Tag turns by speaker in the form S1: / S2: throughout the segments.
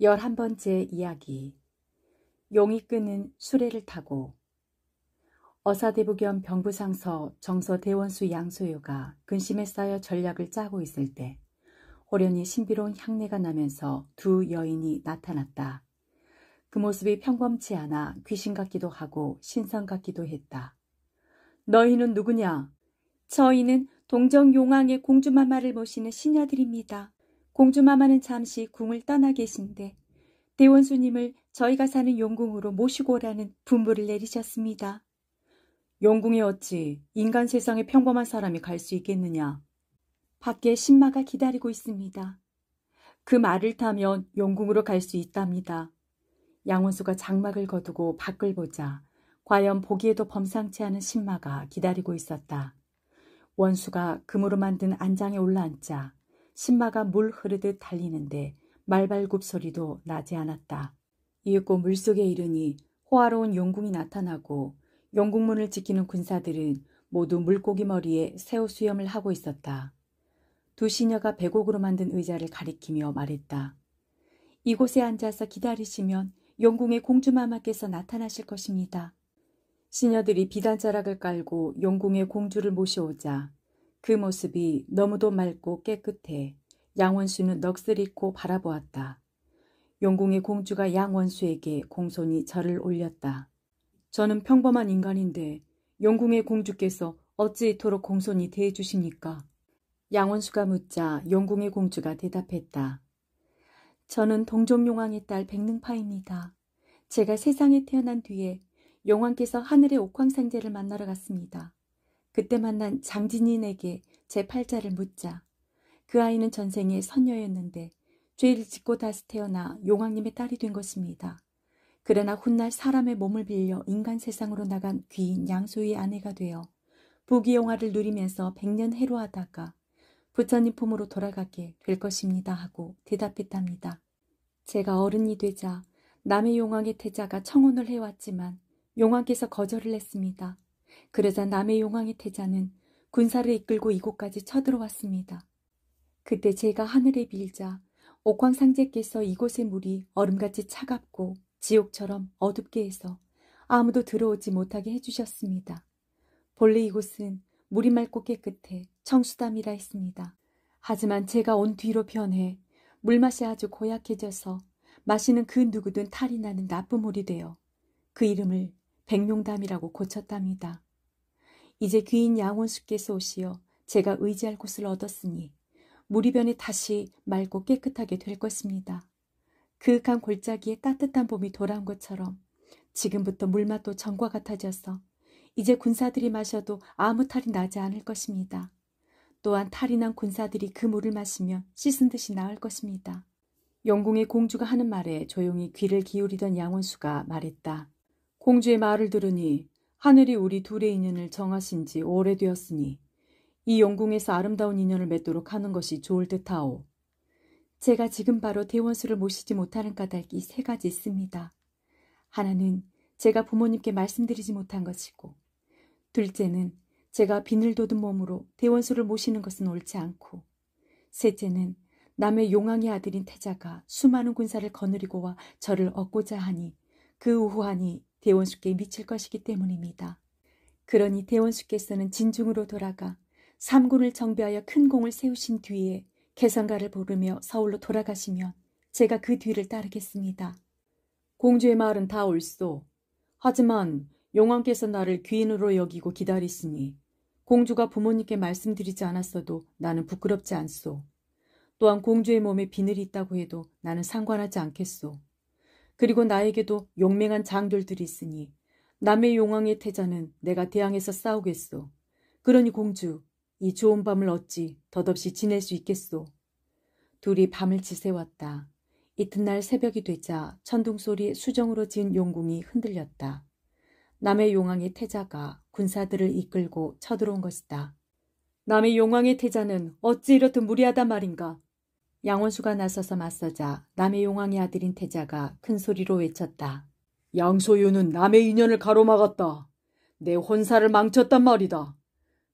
S1: 11번째 이야기. 용이 끄는 수레를 타고. 어사대부 겸 병부상서 정서 대원수 양소유가 근심에 쌓여 전략을 짜고 있을 때 호련히 신비로운 향내가 나면서 두 여인이 나타났다. 그 모습이 평범치 않아 귀신 같기도 하고 신선 같기도 했다. 너희는 누구냐? 저희는 동정용왕의 공주마마를 모시는 시녀들입니다. 공주마마는 잠시 궁을 떠나 계신데 대원수님을 저희가 사는 용궁으로 모시고 오라는 분부를 내리셨습니다. 용궁에 어찌 인간 세상에 평범한 사람이 갈 수 있겠느냐? 밖에 신마가 기다리고 있습니다. 그 말을 타면 용궁으로 갈 수 있답니다. 양원수가 장막을 거두고 밖을 보자 과연 보기에도 범상치 않은 신마가 기다리고 있었다. 원수가 금으로 만든 안장에 올라앉자 신마가 물 흐르듯 달리는데 말발굽 소리도 나지 않았다. 이윽고 물속에 이르니 호화로운 용궁이 나타나고 용궁문을 지키는 군사들은 모두 물고기 머리에 새우 수염을 하고 있었다. 두 시녀가 배곡으로 만든 의자를 가리키며 말했다. 이곳에 앉아서 기다리시면 용궁의 공주마마께서 나타나실 것입니다. 시녀들이 비단자락을 깔고 용궁의 공주를 모셔오자 그 모습이 너무도 맑고 깨끗해 양원수는 넋을 잃고 바라보았다. 용궁의 공주가 양원수에게 공손히 절을 올렸다. 저는 평범한 인간인데 용궁의 공주께서 어찌 이토록 공손히 대해주십니까? 양원수가 묻자 용궁의 공주가 대답했다. 저는 동정용왕의 딸 백능파입니다. 제가 세상에 태어난 뒤에 용왕께서 하늘의 옥황상제를 만나러 갔습니다. 그때 만난 장진인에게 제 팔자를 묻자 그 아이는 전생에 선녀였는데 죄를 짓고 다시 태어나 용왕님의 딸이 된 것입니다. 그러나 훗날 사람의 몸을 빌려 인간 세상으로 나간 귀인 양소의 아내가 되어 부귀영화를 누리면서 100년 해로하다가 부처님 품으로 돌아가게 될 것입니다 하고 대답했답니다. 제가 어른이 되자 남의 용왕의 태자가 청혼을 해왔지만 용왕께서 거절을 했습니다. 그러자 남의 용왕의 태자는 군사를 이끌고 이곳까지 쳐들어왔습니다. 그때 제가 하늘에 빌자 옥황상제께서 이곳의 물이 얼음같이 차갑고 지옥처럼 어둡게 해서 아무도 들어오지 못하게 해주셨습니다. 본래 이곳은 물이 맑고 깨끗해 청수담이라 했습니다. 하지만 제가 온 뒤로 변해 물맛이 아주 고약해져서 마시는 그 누구든 탈이 나는 나쁜 물이 되어 그 이름을 백룡담이라고 고쳤답니다. 이제 귀인 양원수께서 오시어 제가 의지할 곳을 얻었으니 물이 변해 다시 맑고 깨끗하게 될 것입니다. 그윽한 골짜기에 따뜻한 봄이 돌아온 것처럼 지금부터 물맛도 전과 같아져서 이제 군사들이 마셔도 아무 탈이 나지 않을 것입니다. 또한 탈이 난 군사들이 그 물을 마시면 씻은 듯이 나을 것입니다. 용궁의 공주가 하는 말에 조용히 귀를 기울이던 양원수가 말했다. 공주의 말을 들으니 하늘이 우리 둘의 인연을 정하신 지 오래되었으니 이 용궁에서 아름다운 인연을 맺도록 하는 것이 좋을 듯하오. 제가 지금 바로 대원수를 모시지 못하는 까닭이 3가지 있습니다. 하나는 제가 부모님께 말씀드리지 못한 것이고 둘째는 제가 비늘 돋은 몸으로 대원수를 모시는 것은 옳지 않고 셋째는 남의 용왕의 아들인 태자가 수많은 군사를 거느리고 와 저를 얻고자 하니 그 우환이 대원수께 미칠 것이기 때문입니다. 그러니 대원수께서는 진중으로 돌아가 삼군을 정비하여 큰 공을 세우신 뒤에 개성가를 부르며 서울로 돌아가시면 제가 그 뒤를 따르겠습니다. 공주의 말은 다 옳소. 하지만 용왕께서 나를 귀인으로 여기고 기다리시니 공주가 부모님께 말씀드리지 않았어도 나는 부끄럽지 않소. 또한 공주의 몸에 비늘이 있다고 해도 나는 상관하지 않겠소. 그리고 나에게도 용맹한 장들들이 있으니 남의 용왕의 태자는 내가 대항해서 싸우겠소. 그러니 공주, 이 좋은 밤을 어찌 덧없이 지낼 수 있겠소. 둘이 밤을 지새웠다. 이튿날 새벽이 되자 천둥소리에 수정으로 지은 용궁이 흔들렸다. 남의 용왕의 태자가 군사들을 이끌고 쳐들어온 것이다. 남의 용왕의 태자는 어찌 이렇듯 무리하단 말인가? 양원수가 나서서 맞서자 남의 용왕의 아들인 태자가 큰 소리로 외쳤다. 양소유는 남의 인연을 가로막았다. 내 혼사를 망쳤단 말이다.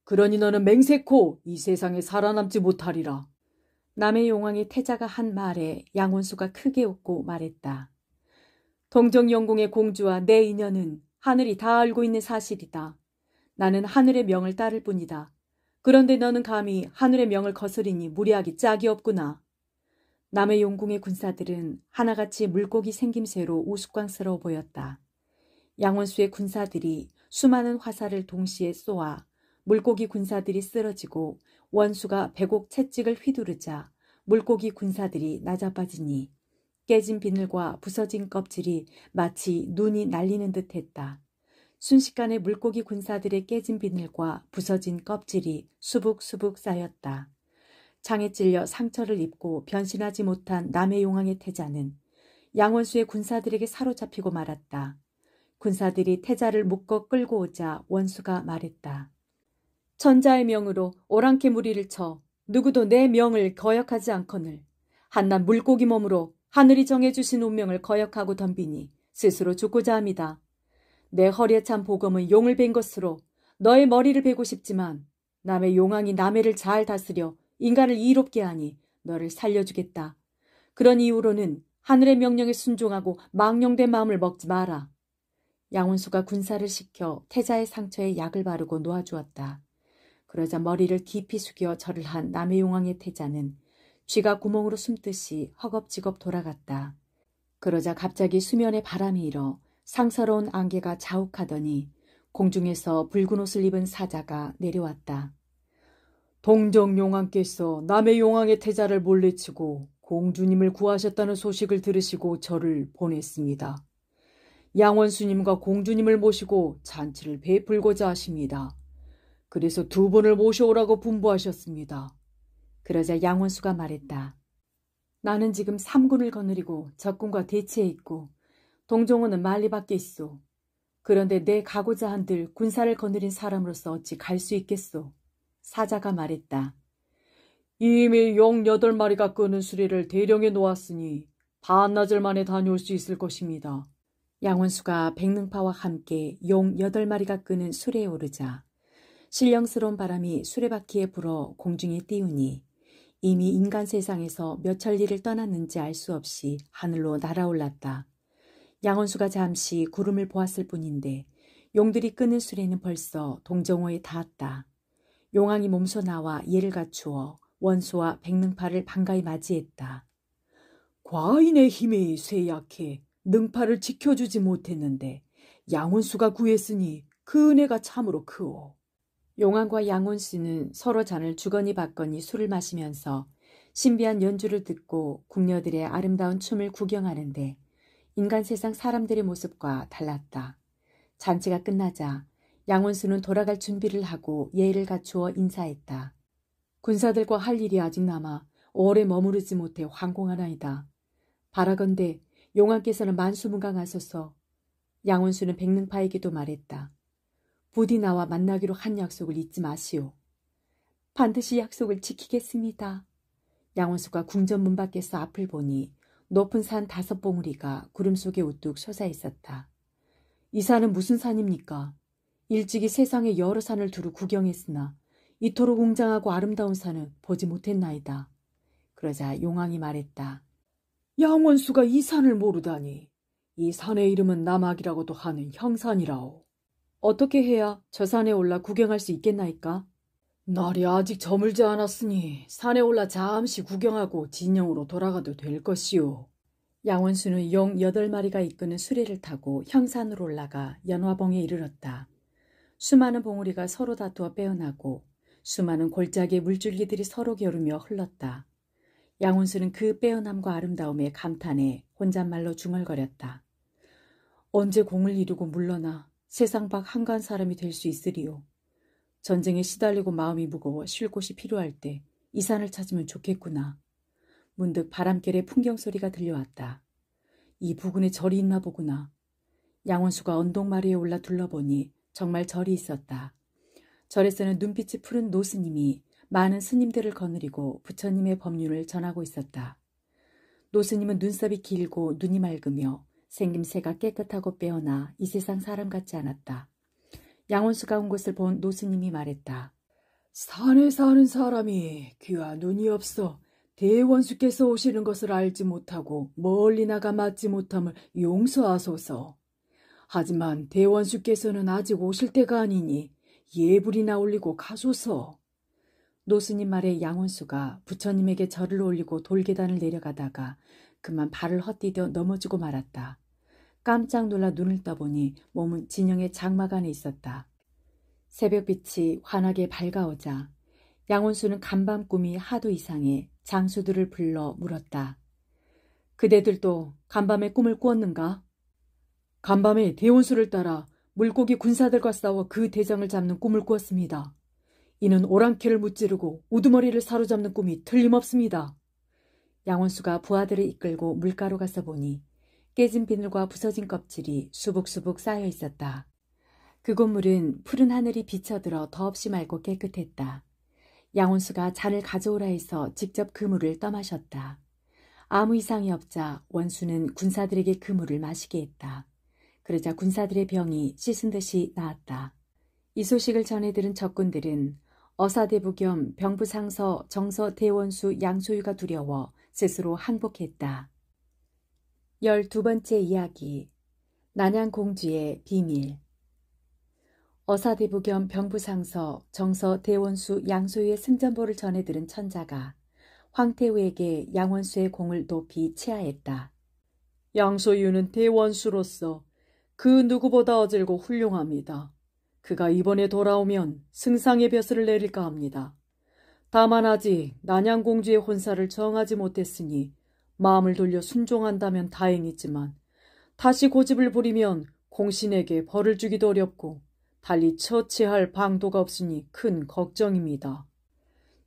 S1: 그러니 너는 맹세코 이 세상에 살아남지 못하리라. 남의 용왕의 태자가 한 말에 양원수가 크게 웃고 말했다. 동정영궁의 공주와 내 인연은 하늘이 다 알고 있는 사실이다. 나는 하늘의 명을 따를 뿐이다. 그런데 너는 감히 하늘의 명을 거스리니 무리하기 짝이 없구나. 남의 용궁의 군사들은 하나같이 물고기 생김새로 우스꽝스러워 보였다. 양원수의 군사들이 수많은 화살을 동시에 쏘아 물고기 군사들이 쓰러지고 원수가 배곡 채찍을 휘두르자 물고기 군사들이 낮아빠지니 깨진 비늘과 부서진 껍질이 마치 눈이 날리는 듯 했다. 순식간에 물고기 군사들의 깨진 비늘과 부서진 껍질이 수북수북 쌓였다. 창에 찔려 상처를 입고 변신하지 못한 남의 용왕의 태자는 양원수의 군사들에게 사로잡히고 말았다. 군사들이 태자를 묶어 끌고 오자 원수가 말했다. 천자의 명으로 오랑캐 무리를 쳐 누구도 내 명을 거역하지 않거늘 한낱 물고기 몸으로 하늘이 정해주신 운명을 거역하고 덤비니 스스로 죽고자 합니다. 내 허리에 찬 보검은 용을 벤 것으로 너의 머리를 베고 싶지만 남의 용왕이 남해를 잘 다스려 인간을 이롭게 하니 너를 살려주겠다. 그런 이유로는 하늘의 명령에 순종하고 망령된 마음을 먹지 마라. 양원수가 군사를 시켜 태자의 상처에 약을 바르고 놓아주었다. 그러자 머리를 깊이 숙여 절을 한 남의 용왕의 태자는 쥐가 구멍으로 숨듯이 허겁지겁 돌아갔다. 그러자 갑자기 수면에 바람이 일어 상서로운 안개가 자욱하더니 공중에서 붉은 옷을 입은 사자가 내려왔다. 동정용왕께서 남의 용왕의 태자를 몰래치고 공주님을 구하셨다는 소식을 들으시고 저를 보냈습니다. 양원수님과 공주님을 모시고 잔치를 베풀고자 하십니다. 그래서 두 분을 모셔오라고 분부하셨습니다. 그러자 양원수가 말했다. 나는 지금 삼군을 거느리고 적군과 대치해 있고 동정호는 만리 밖에 있소. 그런데 내 가고자 한들 군사를 거느린 사람으로서 어찌 갈 수 있겠소. 사자가 말했다. 이미 용 8마리가 끄는 수레를 대령해 놓았으니 반나절 만에 다녀올 수 있을 것입니다. 양원수가 백능파와 함께 용 8마리가 끄는 수레에 오르자 신령스러운 바람이 수레바퀴에 불어 공중에 띄우니 이미 인간 세상에서 몇 천리를 떠났는지 알 수 없이 하늘로 날아올랐다. 양원수가 잠시 구름을 보았을 뿐인데 용들이 끄는 수레는 벌써 동정호에 닿았다. 용왕이 몸소 나와 예를 갖추어 원수와 백능파를 반가이 맞이했다. 과인의 힘이 쇠약해 능파를 지켜주지 못했는데 양원수가 구했으니 그 은혜가 참으로 크오. 용왕과 양원수는 서로 잔을 주거니 받거니 술을 마시면서 신비한 연주를 듣고 궁녀들의 아름다운 춤을 구경하는데 인간 세상 사람들의 모습과 달랐다. 잔치가 끝나자 양원수는 돌아갈 준비를 하고 예의를 갖추어 인사했다. 군사들과 할 일이 아직 남아 오래 머무르지 못해 황공하나이다. 바라건대 용왕께서는 만수무강하소서. 양원수는 백능파에게도 말했다. 부디 나와 만나기로 한 약속을 잊지 마시오. 반드시 약속을 지키겠습니다. 양원수가 궁전 문 밖에서 앞을 보니 높은 산 5봉우리가 구름 속에 우뚝 솟아 있었다. 이 산은 무슨 산입니까? 일찍이 세상에 여러 산을 두루 구경했으나 이토록 웅장하고 아름다운 산은 보지 못했나이다. 그러자 용왕이 말했다. 양원수가 이 산을 모르다니. 이 산의 이름은 남악이라고도 하는 형산이라오. 어떻게 해야 저 산에 올라 구경할 수 있겠나이까? 날이 아직 저물지 않았으니 산에 올라 잠시 구경하고 진영으로 돌아가도 될 것이오. 양원수는 용 8마리가 이끄는 수레를 타고 형산으로 올라가 연화봉에 이르렀다. 수많은 봉우리가 서로 다투어 빼어나고 수많은 골짜기의 물줄기들이 서로 겨루며 흘렀다. 양원수는 그 빼어남과 아름다움에 감탄해 혼잣말로 중얼거렸다. 언제 공을 이루고 물러나 세상 밖 한가한 사람이 될 수 있으리요. 전쟁에 시달리고 마음이 무거워 쉴 곳이 필요할 때 이 산을 찾으면 좋겠구나. 문득 바람결에 풍경소리가 들려왔다. 이 부근에 절이 있나 보구나. 양원수가 언덕마루에 올라 둘러보니 정말 절이 있었다. 절에서는 눈빛이 푸른 노스님이 많은 스님들을 거느리고 부처님의 법륜을 전하고 있었다. 노스님은 눈썹이 길고 눈이 맑으며 생김새가 깨끗하고 빼어나 이 세상 사람 같지 않았다. 양원수가 온 곳을 본 노스님이 말했다. 산에 사는 사람이 귀와 눈이 없어
S2: 대원수께서 오시는 것을 알지 못하고 멀리 나가 맞지 못함을 용서하소서. 하지만 대원수께서는 아직 오실 때가 아니니 예불이나 올리고 가소서.
S1: 노스님 말에 양원수가 부처님에게 절을 올리고 돌계단을 내려가다가 그만 발을 헛디뎌 넘어지고 말았다. 깜짝 놀라 눈을 떠보니 몸은 진영의 장막 안에 있었다. 새벽빛이 환하게 밝아오자 양원수는 간밤 꿈이 하도 이상해 장수들을 불러 물었다. 그대들도 간밤에 꿈을 꾸었는가?
S2: 간밤에 대원수를 따라 물고기 군사들과 싸워 그 대장을 잡는 꿈을 꾸었습니다. 이는 오랑캐를 무찌르고 우두머리를 사로잡는 꿈이 틀림없습니다.
S1: 양원수가 부하들을 이끌고 물가로 가서 보니 깨진 비늘과 부서진 껍질이 수북수북 쌓여 있었다. 그곳 물은 푸른 하늘이 비쳐들어 더없이 맑고 깨끗했다. 양원수가 잔을 가져오라 해서 직접 그 물을 떠마셨다. 아무 이상이 없자 원수는 군사들에게 그 물을 마시게 했다. 그러자 군사들의 병이 씻은 듯이 나았다. 이 소식을 전해 들은 적군들은 어사대부 겸 병부상서 정서 대원수 양소유가 두려워 스스로 항복했다. 12번째 이야기. 난양공주의 비밀. 어사대부 겸 병부상서 정서 대원수 양소유의 승전보를 전해 들은 천자가 황태우에게 양원수의 공을 높이 치하했다.
S2: 양소유는 대원수로서 그 누구보다 어질고 훌륭합니다. 그가 이번에 돌아오면 승상의 벼슬을 내릴까 합니다. 다만 아직 난양공주의 혼사를 정하지 못했으니 마음을 돌려 순종한다면 다행이지만 다시 고집을 부리면 공신에게 벌을 주기도 어렵고 달리 처치할 방도가 없으니 큰 걱정입니다.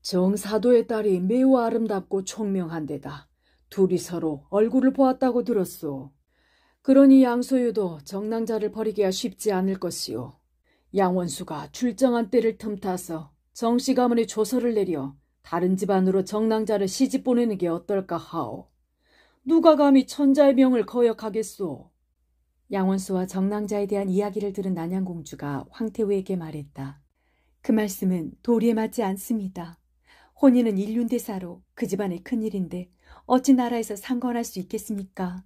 S2: 정사도의 딸이 매우 아름답고 총명한데다 둘이 서로 얼굴을 보았다고 들었소. 그러니 양소유도 정낭자를 버리기가 쉽지 않을 것이오. 양원수가 출정한 때를 틈타서 정씨 가문에 조서를 내려 다른 집안으로 정낭자를 시집 보내는 게 어떨까 하오. 누가 감히 천자의 명을 거역하겠소.
S1: 양원수와 정낭자에 대한 이야기를 들은 난양공주가 황태우에게 말했다. 그 말씀은 도리에 맞지 않습니다. 혼인은 인륜대사로 그 집안의 큰일인데 어찌 나라에서 상관할 수 있겠습니까?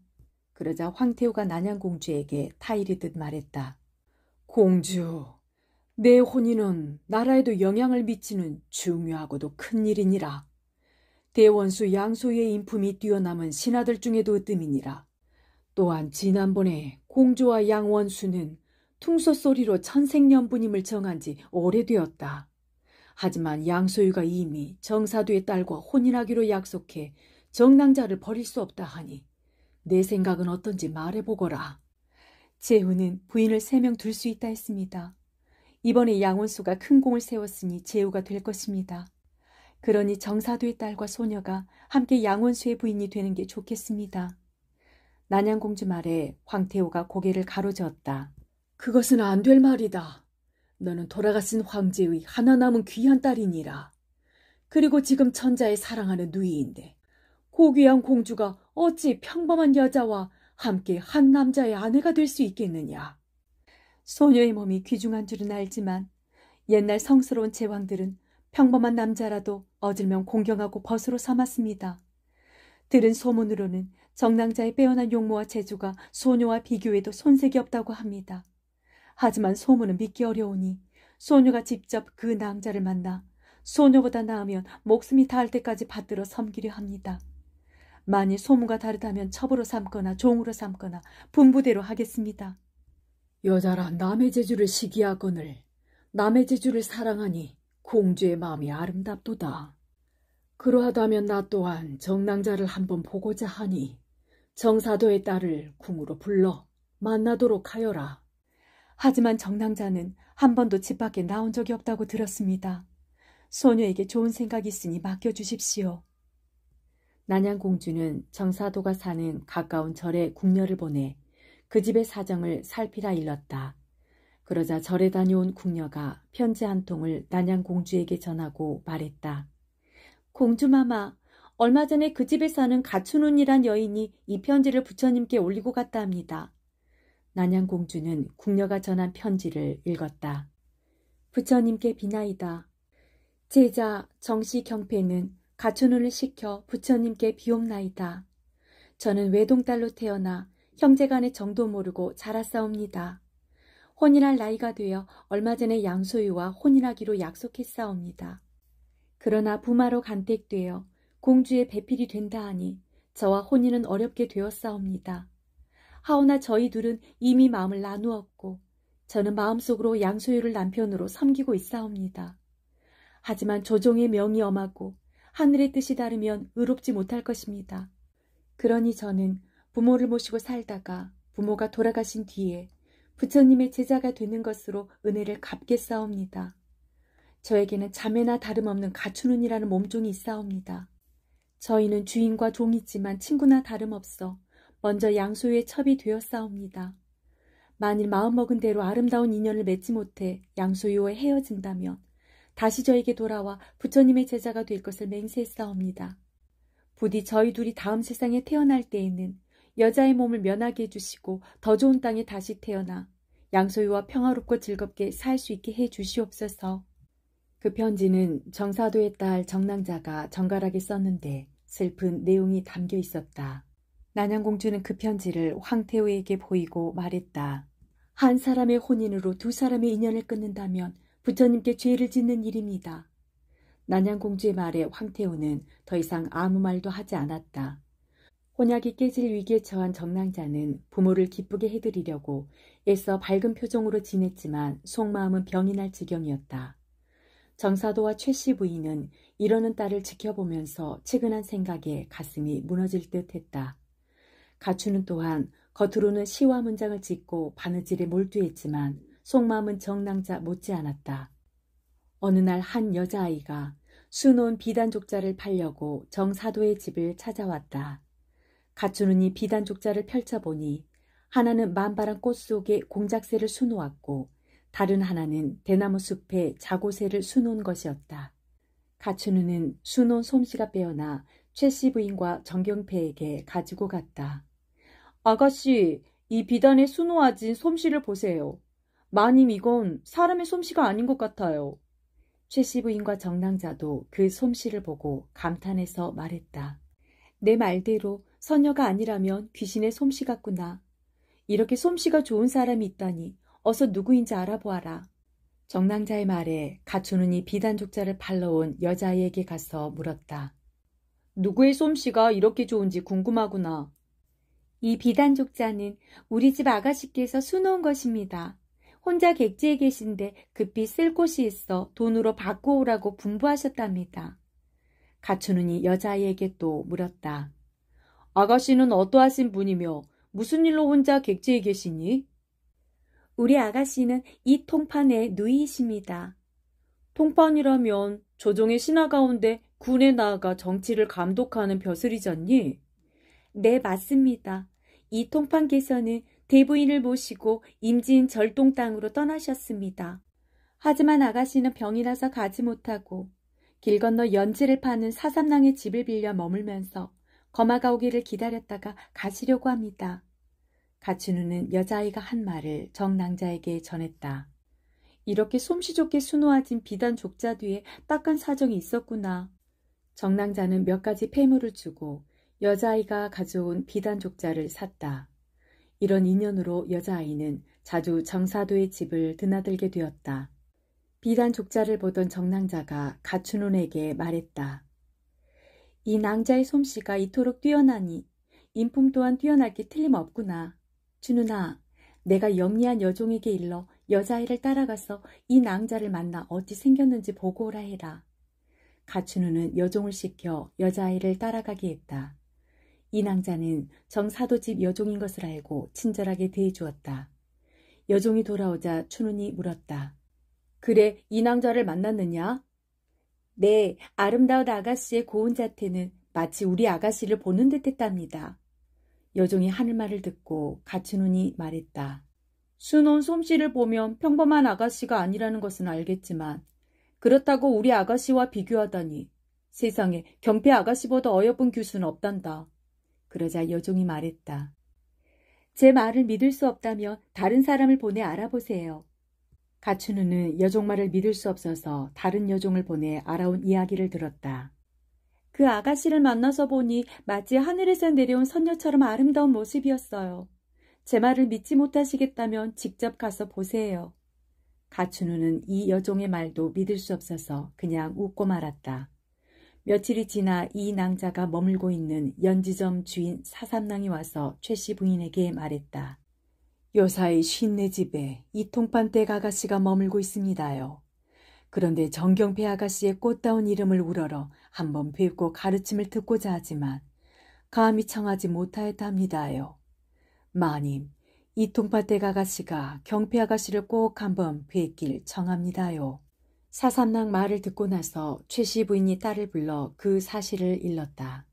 S1: 그러자 황태우가 난양공주에게 타이르듯 말했다.
S2: 공주, 내 혼인은 나라에도 영향을 미치는 중요하고도 큰 일이니라. 대원수 양소유의 인품이 뛰어남은 신하들 중에도 으뜸이니라. 또한 지난번에 공주와 양원수는 퉁소소리로 천생연분임을 정한 지 오래되었다. 하지만 양소유가 이미 정사두의 딸과 혼인하기로 약속해 정낭자를 버릴 수 없다 하니 내 생각은 어떤지 말해보거라.
S1: 제후는 부인을 3명 둘 수 있다 했습니다. 이번에 양원수가 큰 공을 세웠으니 제후가 될 것입니다. 그러니 정사두의 딸과 소녀가 함께 양원수의 부인이 되는 게 좋겠습니다. 난양공주 말에 황태우가 고개를 가로저었다.
S2: 그것은 안 될 말이다. 너는 돌아가신 황제의 하나 남은 귀한 딸이니라. 그리고 지금 천자의 사랑하는 누이인데 고귀한 공주가 어찌 평범한 여자와 함께 한 남자의 아내가 될 수 있겠느냐.
S1: 소녀의 몸이 귀중한 줄은 알지만 옛날 성스러운 제왕들은 평범한 남자라도 어질면 공경하고 벗으로 삼았습니다. 들은 소문으로는 정낭자의 빼어난 용모와 재주가 소녀와 비교해도 손색이 없다고 합니다. 하지만 소문은 믿기 어려우니 소녀가 직접 그 낭자를 만나 소녀보다 나으면 목숨이 닿을 때까지 받들어 섬기려 합니다. 만일 소문과 다르다면 첩으로 삼거나 종으로 삼거나 분부대로 하겠습니다.
S2: 여자라 남의 재주를 시기하거늘 남의 재주를 사랑하니 공주의 마음이 아름답도다. 그러하다면 나 또한 정낭자를 한번 보고자 하니 정사도의 딸을 궁으로 불러 만나도록 하여라.
S1: 하지만 정낭자는 한 번도 집 밖에 나온 적이 없다고 들었습니다. 소녀에게 좋은 생각이 있으니 맡겨주십시오. 난양공주는 정사도가 사는 가까운 절에 궁녀를 보내 그 집의 사정을 살피라 일렀다. 그러자 절에 다녀온 궁녀가 편지 한 통을 난양공주에게 전하고 말했다. 공주마마, 얼마 전에 그 집에 사는 가춘운이란 여인이 이 편지를 부처님께 올리고 갔다 합니다. 난양공주는 궁녀가 전한 편지를 읽었다. 부처님께 비나이다. 제자 정씨 경패는 가춘혼을 시켜 부처님께 비옵나이다. 저는 외동딸로 태어나 형제간의 정도 모르고 자랐사옵니다. 혼인할 나이가 되어 얼마 전에 양소유와 혼인하기로 약속했사옵니다. 그러나 부마로 간택되어 공주의 배필이 된다 하니 저와 혼인은 어렵게 되었사옵니다. 하오나 저희 둘은 이미 마음을 나누었고 저는 마음속으로 양소유를 남편으로 섬기고 있사옵니다. 하지만 조종의 명이 엄하고 하늘의 뜻이 다르면 의롭지 못할 것입니다. 그러니 저는 부모를 모시고 살다가 부모가 돌아가신 뒤에 부처님의 제자가 되는 것으로 은혜를 갚겠사옵니다. 저에게는 자매나 다름없는 가춘운이라는 몸종이 있사옵니다. 저희는 주인과 종이지만 친구나 다름없어 먼저 양소유의 첩이 되었사옵니다. 만일 마음먹은 대로 아름다운 인연을 맺지 못해 양소유와 헤어진다면 다시 저에게 돌아와 부처님의 제자가 될 것을 맹세했사옵니다. 부디 저희 둘이 다음 세상에 태어날 때에는 여자의 몸을 면하게 해주시고 더 좋은 땅에 다시 태어나 양소유와 평화롭고 즐겁게 살 수 있게 해주시옵소서. 그 편지는 정사도의 딸 정낭자가 정갈하게 썼는데 슬픈 내용이 담겨 있었다. 난양공주는 그 편지를 황태우에게 보이고 말했다. 한 사람의 혼인으로 두 사람의 인연을 끊는다면 부처님께 죄를 짓는 일입니다. 난양공주의 말에 황태우는 더 이상 아무 말도 하지 않았다. 혼약이 깨질 위기에 처한 정낭자는 부모를 기쁘게 해드리려고 애써 밝은 표정으로 지냈지만 속마음은 병이 날 지경이었다. 정사도와 최씨 부인은 이러는 딸을 지켜보면서 측은한 생각에 가슴이 무너질 듯했다. 가추는 또한 겉으로는 시와 문장을 짓고 바느질에 몰두했지만 속마음은 정낭자 못지않았다. 어느 날 한 여자아이가 수놓은 비단족자를 팔려고 정사도의 집을 찾아왔다. 가추는 이 비단족자를 펼쳐보니 하나는 만발한 꽃 속에 공작새를 수놓았고 다른 하나는 대나무 숲에 자고새를 수놓은 것이었다. 가춘우는 수놓은 솜씨가 빼어나 최씨 부인과 정경패에게 가지고 갔다. 아가씨, 이 비단에 수놓아진 솜씨를 보세요. 마님, 이건 사람의 솜씨가 아닌 것 같아요. 최씨 부인과 정낭자도 그 솜씨를 보고 감탄해서 말했다. 내 말대로 선녀가 아니라면 귀신의 솜씨 같구나. 이렇게 솜씨가 좋은 사람이 있다니 어서 누구인지 알아보아라. 정낭자의 말에 가춘운이 비단족자를 팔러온 여자아이에게 가서 물었다. 누구의 솜씨가 이렇게 좋은지 궁금하구나. 이 비단족자는 우리 집 아가씨께서 수놓은 것입니다. 혼자 객지에 계신데 급히 쓸 곳이 있어 돈으로 바꾸오라고 분부하셨답니다. 가춘운이 여자아이에게 또 물었다. 아가씨는 어떠하신 분이며 무슨 일로 혼자 객지에 계시니? 우리 아가씨는 이 통판의 누이이십니다. 통판이라면 조정의 신하 가운데 군에 나아가 정치를 감독하는 벼슬이잖니? 네, 맞습니다. 이 통판께서는 대부인을 모시고 임진 절동 땅으로 떠나셨습니다. 하지만 아가씨는 병이 나서 가지 못하고 길 건너 연지를 파는 사삼郎의 집을 빌려 머물면서 거마가 오기를 기다렸다가 가시려고 합니다. 가춘우는 여자아이가 한 말을 정낭자에게 전했다. 이렇게 솜씨 좋게 수놓아진 비단 족자 뒤에 딱한 사정이 있었구나. 정낭자는 몇 가지 폐물을 주고 여자아이가 가져온 비단 족자를 샀다. 이런 인연으로 여자아이는 자주 정사도의 집을 드나들게 되었다. 비단 족자를 보던 정낭자가 가춘운에게 말했다. 이 낭자의 솜씨가 이토록 뛰어나니 인품 또한 뛰어날 게 틀림없구나. 준우나, 내가 영리한 여종에게 일러 여자아이를 따라가서 이 낭자를 만나 어찌 생겼는지 보고 오라 해라. 가춘우는 여종을 시켜 여자아이를 따라가게 했다. 이 낭자는 정사도집 여종인 것을 알고 친절하게 대해주었다. 여종이 돌아오자 춘운이 물었다. 그래, 이 낭자를 만났느냐? 네, 아름다운 아가씨의 고운 자태는 마치 우리 아가씨를 보는 듯 했답니다. 여종이 하는 말을 듣고 가춘운이 말했다. 수놓은 솜씨를 보면 평범한 아가씨가 아니라는 것은 알겠지만 그렇다고 우리 아가씨와 비교하다니 세상에 경패 아가씨보다 어여쁜 규수는 없단다. 그러자 여종이 말했다. 제 말을 믿을 수 없다면 다른 사람을 보내 알아보세요. 가춘우는 여종 말을 믿을 수 없어서 다른 여종을 보내 알아온 이야기를 들었다. 그 아가씨를 만나서 보니 마치 하늘에서 내려온 선녀처럼 아름다운 모습이었어요. 제 말을 믿지 못하시겠다면 직접 가서 보세요. 가춘우는 이 여종의 말도 믿을 수 없어서 그냥 웃고 말았다. 며칠이 지나 이 낭자가 머물고 있는 연지점 주인 사삼郎이 와서 최 씨 부인에게 말했다. 요사이 쉰네 집에 이통판댁 아가씨가 머물고 있습니다요. 그런데 정경패 아가씨의 꽃다운 이름을 우러러 한번 뵙고 가르침을 듣고자 하지만 감히 청하지 못하였답니다요. 마님, 이통판댁 아가씨가 경패 아가씨를 꼭 한번 뵙길 청합니다요. 사삼郎말을 듣고 나서 최 씨 부인이 딸을 불러 그 사실을 일렀다.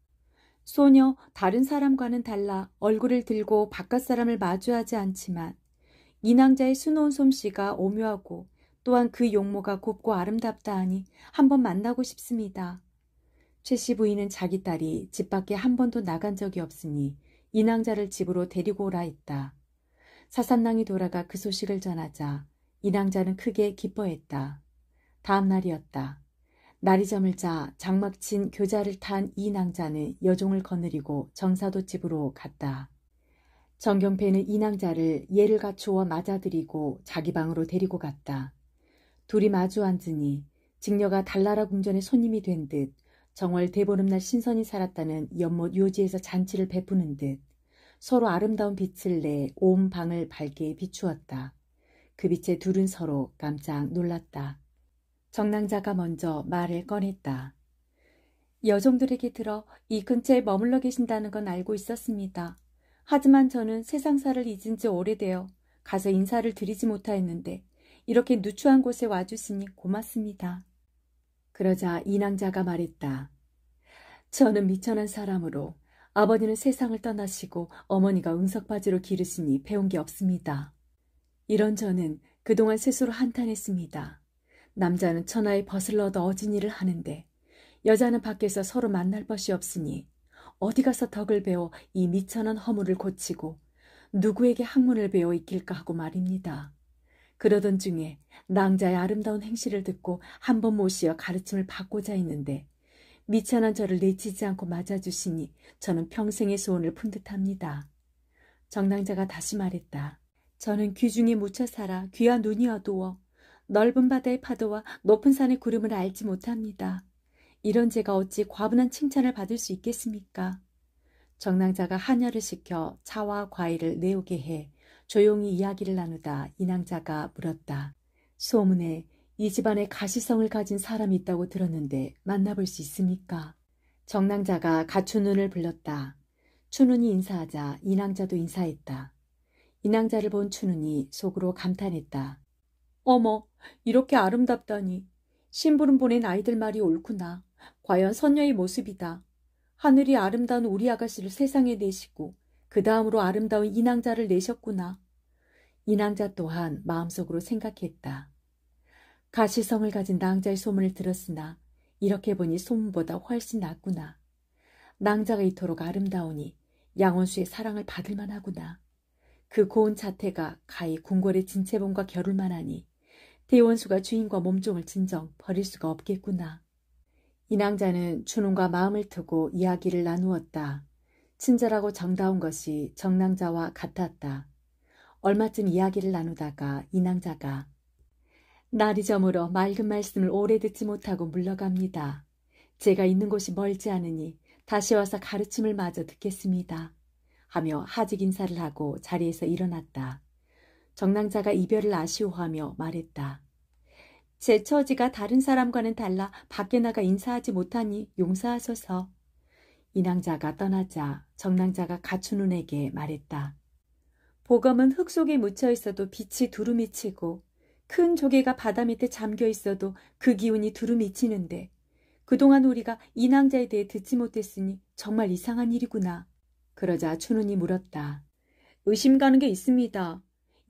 S1: 소녀 다른 사람과는 달라 얼굴을 들고 바깥 사람을 마주하지 않지만 이 낭자의 수놓은 솜씨가 오묘하고 또한 그 용모가 곱고 아름답다 하니 한번 만나고 싶습니다. 최 씨 부인은 자기 딸이 집 밖에 한 번도 나간 적이 없으니 이 낭자를 집으로 데리고 오라 했다. 사삼郎이 돌아가 그 소식을 전하자 이 낭자는 크게 기뻐했다. 다음 날이었다. 날이 저물자 장막친 교자를 탄 이 낭자는 여종을 거느리고 정사도 집으로 갔다. 정경패는 이 낭자를 예를 갖추어 맞아들이고 자기 방으로 데리고 갔다. 둘이 마주 앉으니 직녀가 달나라 궁전의 손님이 된 듯 정월 대보름날 신선이 살았다는 연못 요지에서 잔치를 베푸는 듯 서로 아름다운 빛을 내 온 방을 밝게 비추었다. 그 빛에 둘은 서로 깜짝 놀랐다. 정낭자가 먼저 말을 꺼냈다. 여종들에게 들어 이 근처에 머물러 계신다는 건 알고 있었습니다. 하지만 저는 세상사를 잊은 지 오래되어 가서 인사를 드리지 못하였는데 이렇게 누추한 곳에 와주시니 고맙습니다. 그러자 이 낭자가 말했다. 저는 미천한 사람으로 아버지는 세상을 떠나시고 어머니가 응석바지로 기르시니 배운 게 없습니다. 이런 저는 그동안 스스로 한탄했습니다. 남자는 천하의 벗을 얻어 어진 일을 하는데 여자는 밖에서 서로 만날 것이 없으니 어디 가서 덕을 배워 이 미천한 허물을 고치고 누구에게 학문을 배워 익힐까 하고 말입니다. 그러던 중에 낭자의 아름다운 행실을 듣고 한번 모시어 가르침을 받고자 했는데 미천한 저를 내치지 않고 맞아주시니 저는 평생의 소원을 푼 듯합니다. 정낭자가 다시 말했다. 저는 귀중에 묻혀 살아 귀와 눈이 어두워 넓은 바다의 파도와 높은 산의 구름을 알지 못합니다. 이런 제가 어찌 과분한 칭찬을 받을 수 있겠습니까? 정낭자가 한야를 시켜 차와 과일을 내오게 해 조용히 이야기를 나누다 이 낭자가 물었다. 소문에 이 집안에 가시성을 가진 사람이 있다고 들었는데 만나볼 수 있습니까? 정낭자가 가춘운을 불렀다. 춘운이 인사하자 이 낭자도 인사했다. 이 낭자를 본 춘운이 속으로 감탄했다. 어머, 이렇게 아름답다니. 신부름 보낸 아이들 말이 옳구나. 과연 선녀의 모습이다. 하늘이 아름다운 우리 아가씨를 세상에 내시고 그 다음으로 아름다운 이 낭자를 내셨구나. 이 낭자 또한 마음속으로 생각했다. 가시성을 가진 낭자의 소문을 들었으나 이렇게 보니 소문보다 훨씬 낫구나. 낭자가 이토록 아름다우니 양원수의 사랑을 받을 만하구나. 그 고운 자태가 가히 궁궐의 진채범과 겨룰만 하니 대원수가 주인과 몸종을 진정 버릴 수가 없겠구나. 이 낭자는 춘운과 마음을 트고 이야기를 나누었다. 친절하고 정다운 것이 정낭자와 같았다. 얼마쯤 이야기를 나누다가 이 낭자가 날이 저물어 맑은 말씀을 오래 듣지 못하고 물러갑니다. 제가 있는 곳이 멀지 않으니 다시 와서 가르침을 마저 듣겠습니다. 하며 하직 인사를 하고 자리에서 일어났다. 정낭자가 이별을 아쉬워하며 말했다. 제 처지가 다른 사람과는 달라 밖에 나가 인사하지 못하니 용서하소서. 이 낭자가 떠나자 정낭자가 가춘운에게 말했다. 보검은 흙 속에 묻혀 있어도 빛이 두루미 치고 큰 조개가 바다 밑에 잠겨 있어도 그 기운이 두루미 치는데 그동안 우리가 이 낭자에 대해 듣지 못했으니 정말 이상한 일이구나. 그러자 춘운이 물었다. 의심 가는 게 있습니다.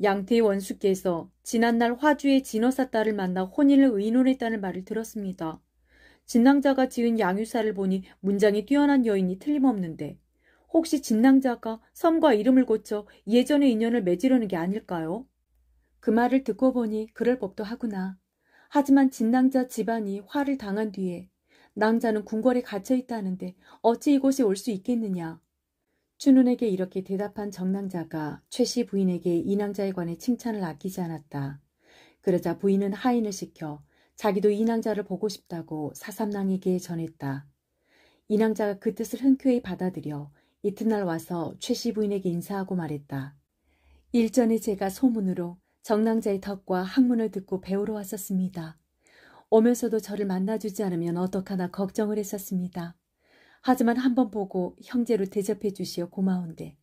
S1: 양태의 원수께서 지난날 화주의 진어사 딸을 만나 혼인을 의논했다는 말을 들었습니다. 진낭자가 지은 양유사를 보니 문장이 뛰어난 여인이 틀림없는데 혹시 진낭자가 섬과 이름을 고쳐 예전의 인연을 맺으려는 게 아닐까요? 그 말을 듣고 보니 그럴 법도 하구나. 하지만 진낭자 집안이 화를 당한 뒤에 낭자는 궁궐에 갇혀 있다는데 어찌 이곳에 올 수 있겠느냐. 춘훈에게 이렇게 대답한 정낭자가 최씨 부인에게 이낭자에 관해 칭찬을 아끼지 않았다. 그러자 부인은 하인을 시켜 자기도 이낭자를 보고 싶다고 사삼郎에게 전했다. 이낭자가 그 뜻을 흔쾌히 받아들여 이튿날 와서 최씨 부인에게 인사하고 말했다. 일전에 제가 소문으로 정낭자의 덕과 학문을 듣고 배우러 왔었습니다. 오면서도 저를 만나주지 않으면 어떡하나 걱정을 했었습니다. 하지만 한번 보고 형제로 대접해 주시어 고마운데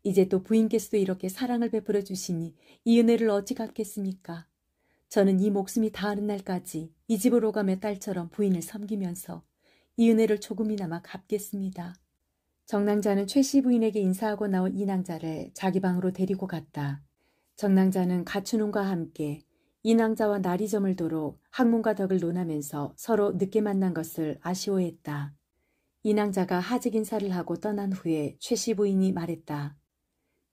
S1: 이제 또 부인께서도 이렇게 사랑을 베풀어 주시니 이 은혜를 어찌 갚겠습니까? 저는 이 목숨이 다하는 날까지 이 집으로 가며 딸처럼 부인을 섬기면서 이 은혜를 조금이나마 갚겠습니다. 정낭자는 최씨 부인에게 인사하고 나온 이낭자를 자기 방으로 데리고 갔다. 정낭자는 가춘훈과 함께 이낭자와 나리점을 도로 학문과 덕을 논하면서 서로 늦게 만난 것을 아쉬워했다. 이낭자가 하직 인사를 하고 떠난 후에 최씨 부인이 말했다.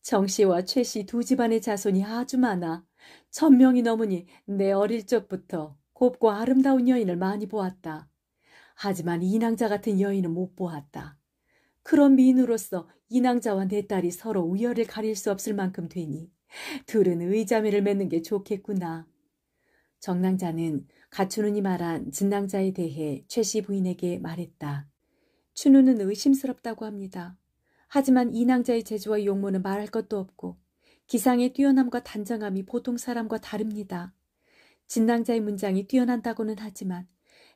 S1: 정씨와 최씨 두 집안의 자손이 아주 많아 1000명이 넘으니 내 어릴 적부터 곱고 아름다운 여인을 많이 보았다. 하지만 이낭자 같은 여인은 못 보았다. 그런 미인으로서 이낭자와 내 딸이 서로 우열을 가릴 수 없을 만큼 되니 둘은 의자매를 맺는 게 좋겠구나. 정낭자는 가춘훈이 말한 진낭자에 대해 최씨 부인에게 말했다. 춘훈은 의심스럽다고 합니다. 하지만 이낭자의 재주와 용모는 말할 것도 없고 기상의 뛰어남과 단정함이 보통 사람과 다릅니다. 진낭자의 문장이 뛰어난다고는 하지만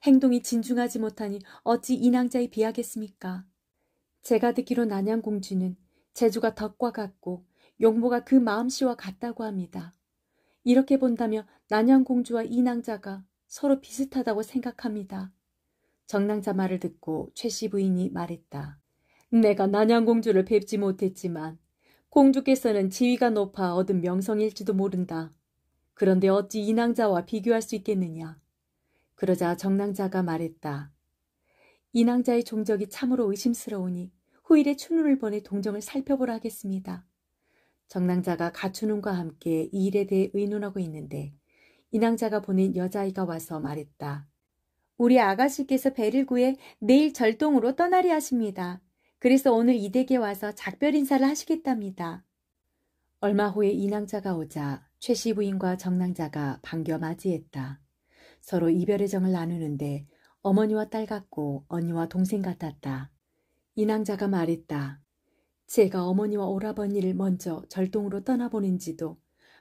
S1: 행동이 진중하지 못하니 어찌 이낭자에 비하겠습니까? 제가 듣기로 난양공주는 재주가 덕과 같고 용모가 그 마음씨와 같다고 합니다. 이렇게 본다면 난양공주와 이낭자가 서로 비슷하다고 생각합니다. 정낭자 말을 듣고 최씨 부인이 말했다. 내가 난양공주를 뵙지 못했지만 공주께서는 지위가 높아 얻은 명성일지도 모른다. 그런데 어찌 이낭자와 비교할 수 있겠느냐. 그러자 정낭자가 말했다. 이낭자의 종적이 참으로 의심스러우니 후일에 춘훈을 보내 동정을 살펴보라 하겠습니다. 정낭자가 가춘훈과 함께 이 일에 대해 의논하고 있는데 이낭자가 보낸 여자아이가 와서 말했다. 우리 아가씨께서 배를 구해 내일 절동으로 떠나려 하십니다. 그래서 오늘 이 댁에 와서 작별 인사를 하시겠답니다. 얼마 후에 이낭자가 오자 최씨 부인과 정낭자가 반겨 맞이했다. 서로 이별의 정을 나누는데 어머니와 딸 같고 언니와 동생 같았다. 이낭자가 말했다. 제가 어머니와 오라버니를 먼저 절동으로 떠나보낸 지도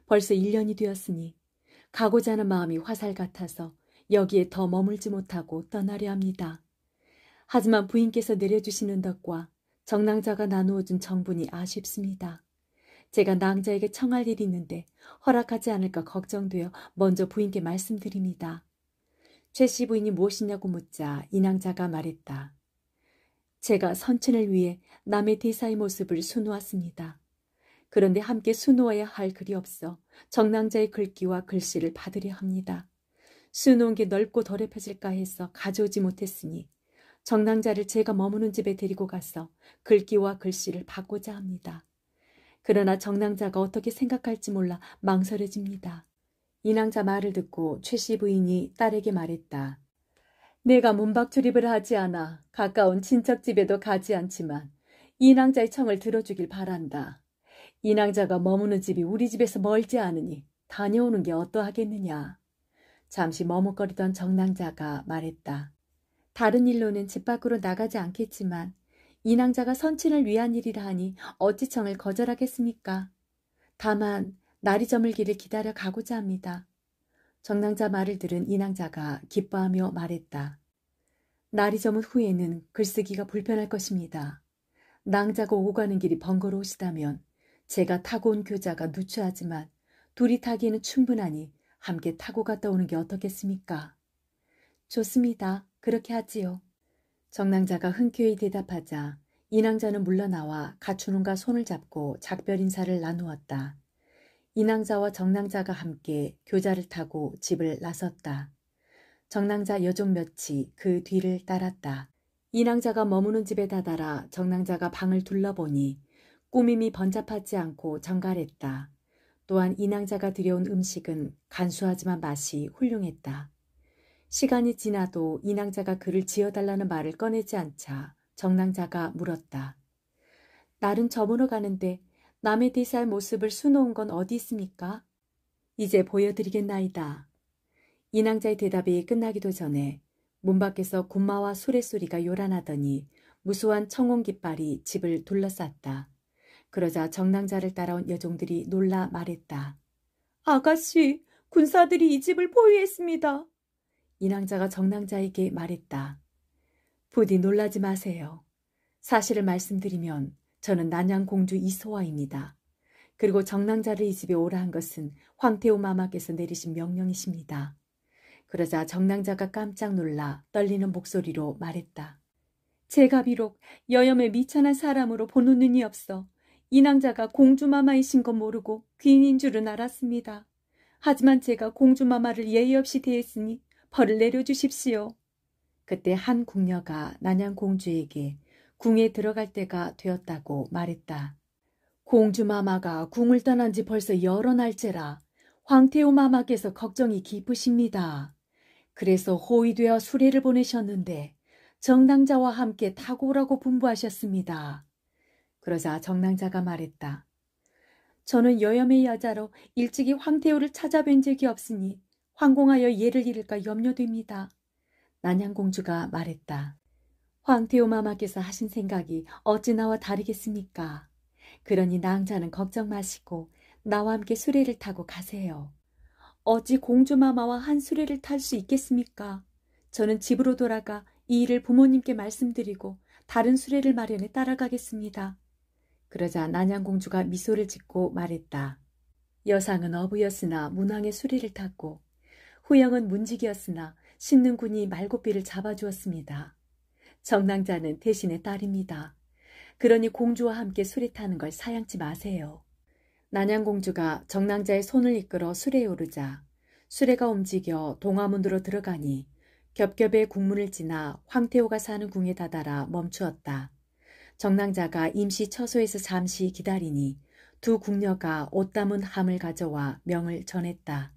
S1: 벌써 1년이 되었으니 가고자 하는 마음이 화살 같아서 여기에 더 머물지 못하고 떠나려 합니다. 하지만 부인께서 내려주시는 덕과 정낭자가 나누어준 정분이 아쉽습니다. 제가 낭자에게 청할 일이 있는데 허락하지 않을까 걱정되어 먼저 부인께 말씀드립니다. 최씨 부인이 무엇이냐고 묻자 이낭자가 말했다. 제가 선친을 위해 남의 대사의 모습을 수놓았습니다. 그런데 함께 수놓아야 할 글이 없어 정낭자의 글귀와 글씨를 받으려 합니다. 수놓은 게 넓고 더럽혀질까 해서 가져오지 못했으니 정낭자를 제가 머무는 집에 데리고 가서 글귀와 글씨를 받고자 합니다. 그러나 정낭자가 어떻게 생각할지 몰라 망설여집니다. 이낭자 말을 듣고 최씨 부인이 딸에게 말했다. 내가 문박 출입을 하지 않아 가까운 친척집에도 가지 않지만 이낭자의 청을 들어주길 바란다. 이낭자가 머무는 집이 우리 집에서 멀지 않으니 다녀오는 게 어떠하겠느냐. 잠시 머뭇거리던 정낭자가 말했다. 다른 일로는 집 밖으로 나가지 않겠지만 이낭자가 선친을 위한 일이라 하니 어찌 청을 거절하겠습니까? 다만 날이 저물기를 기다려 가고자 합니다. 정낭자 말을 들은 이낭자가 기뻐하며 말했다. 날이 저문 후에는 글쓰기가 불편할 것입니다. 낭자가 오고 가는 길이 번거로우시다면 제가 타고 온 교자가 누추하지만 둘이 타기에는 충분하니 함께 타고 갔다 오는 게 어떻겠습니까? 좋습니다. 그렇게 하지요. 정낭자가 흔쾌히 대답하자 이낭자는 물러나와 가춘훈과 손을 잡고 작별 인사를 나누었다. 이낭자와 정낭자가 함께 교자를 타고 집을 나섰다. 정낭자 여종 몇이 그 뒤를 따랐다. 이낭자가 머무는 집에 다다라 정낭자가 방을 둘러보니 꾸밈이 번잡하지 않고 정갈했다. 또한 이낭자가 들여온 음식은 간소하지만 맛이 훌륭했다. 시간이 지나도 인왕자가 글을 지어달라는 말을 꺼내지 않자 정랑자가 물었다. 날은 저물어 가는데 남의 대사의 모습을 수놓은 건 어디 있습니까? 이제 보여드리겠나이다. 인왕자의 대답이 끝나기도 전에 문 밖에서 군마와 수레소리가 요란하더니 무수한 청홍 깃발이 집을 둘러쌌다. 그러자 정랑자를 따라온 여종들이 놀라 말했다. 아가씨, 군사들이 이 집을 포위했습니다. 인왕자가 정랑자에게 말했다. 부디 놀라지 마세요. 사실을 말씀드리면 저는 난양공주 이소화입니다. 그리고 정랑자를 이 집에 오라 한 것은 황태호 마마께서 내리신 명령이십니다. 그러자 정랑자가 깜짝 놀라 떨리는 목소리로 말했다. 제가 비록 여염의 미천한 사람으로 보는 눈이 없어 인왕자가 공주마마이신 건 모르고 귀인인 줄은 알았습니다. 하지만 제가 공주마마를 예의 없이 대했으니 벌을 내려주십시오. 그때 한 궁녀가 난양공주에게 궁에 들어갈 때가 되었다고 말했다. 공주마마가 궁을 떠난 지 벌써 여러 날째라 황태호 마마께서 걱정이 깊으십니다. 그래서 호위되어 수레를 보내셨는데 정랑자와 함께 타고 오라고 분부하셨습니다. 그러자 정랑자가 말했다. 저는 여염의 여자로 일찍이 황태호를 찾아뵌 적이 없으니 황공하여 예를 잃을까 염려됩니다. 난양공주가 말했다. 황태호 마마께서 하신 생각이 어찌 나와 다르겠습니까? 그러니 낭자는 걱정 마시고 나와 함께 수레를 타고 가세요. 어찌 공주마마와 한 수레를 탈 수 있겠습니까? 저는 집으로 돌아가 이 일을 부모님께 말씀드리고 다른 수레를 마련해 따라가겠습니다. 그러자 난양공주가 미소를 짓고 말했다. 여상은 어부였으나 문왕의 수레를 탔고 후영은 문직이었으나 신능군이 말고삐를 잡아주었습니다. 정랑자는 대신의 딸입니다. 그러니 공주와 함께 수레 타는 걸 사양치 마세요. 난양공주가 정랑자의 손을 이끌어 수레에 오르자 수레가 움직여 동화문으로 들어가니 겹겹의 국문을 지나 황태호가 사는 궁에 다다라 멈추었다. 정랑자가 임시 처소에서 잠시 기다리니 두 궁녀가 옷 담은 함을 가져와 명을 전했다.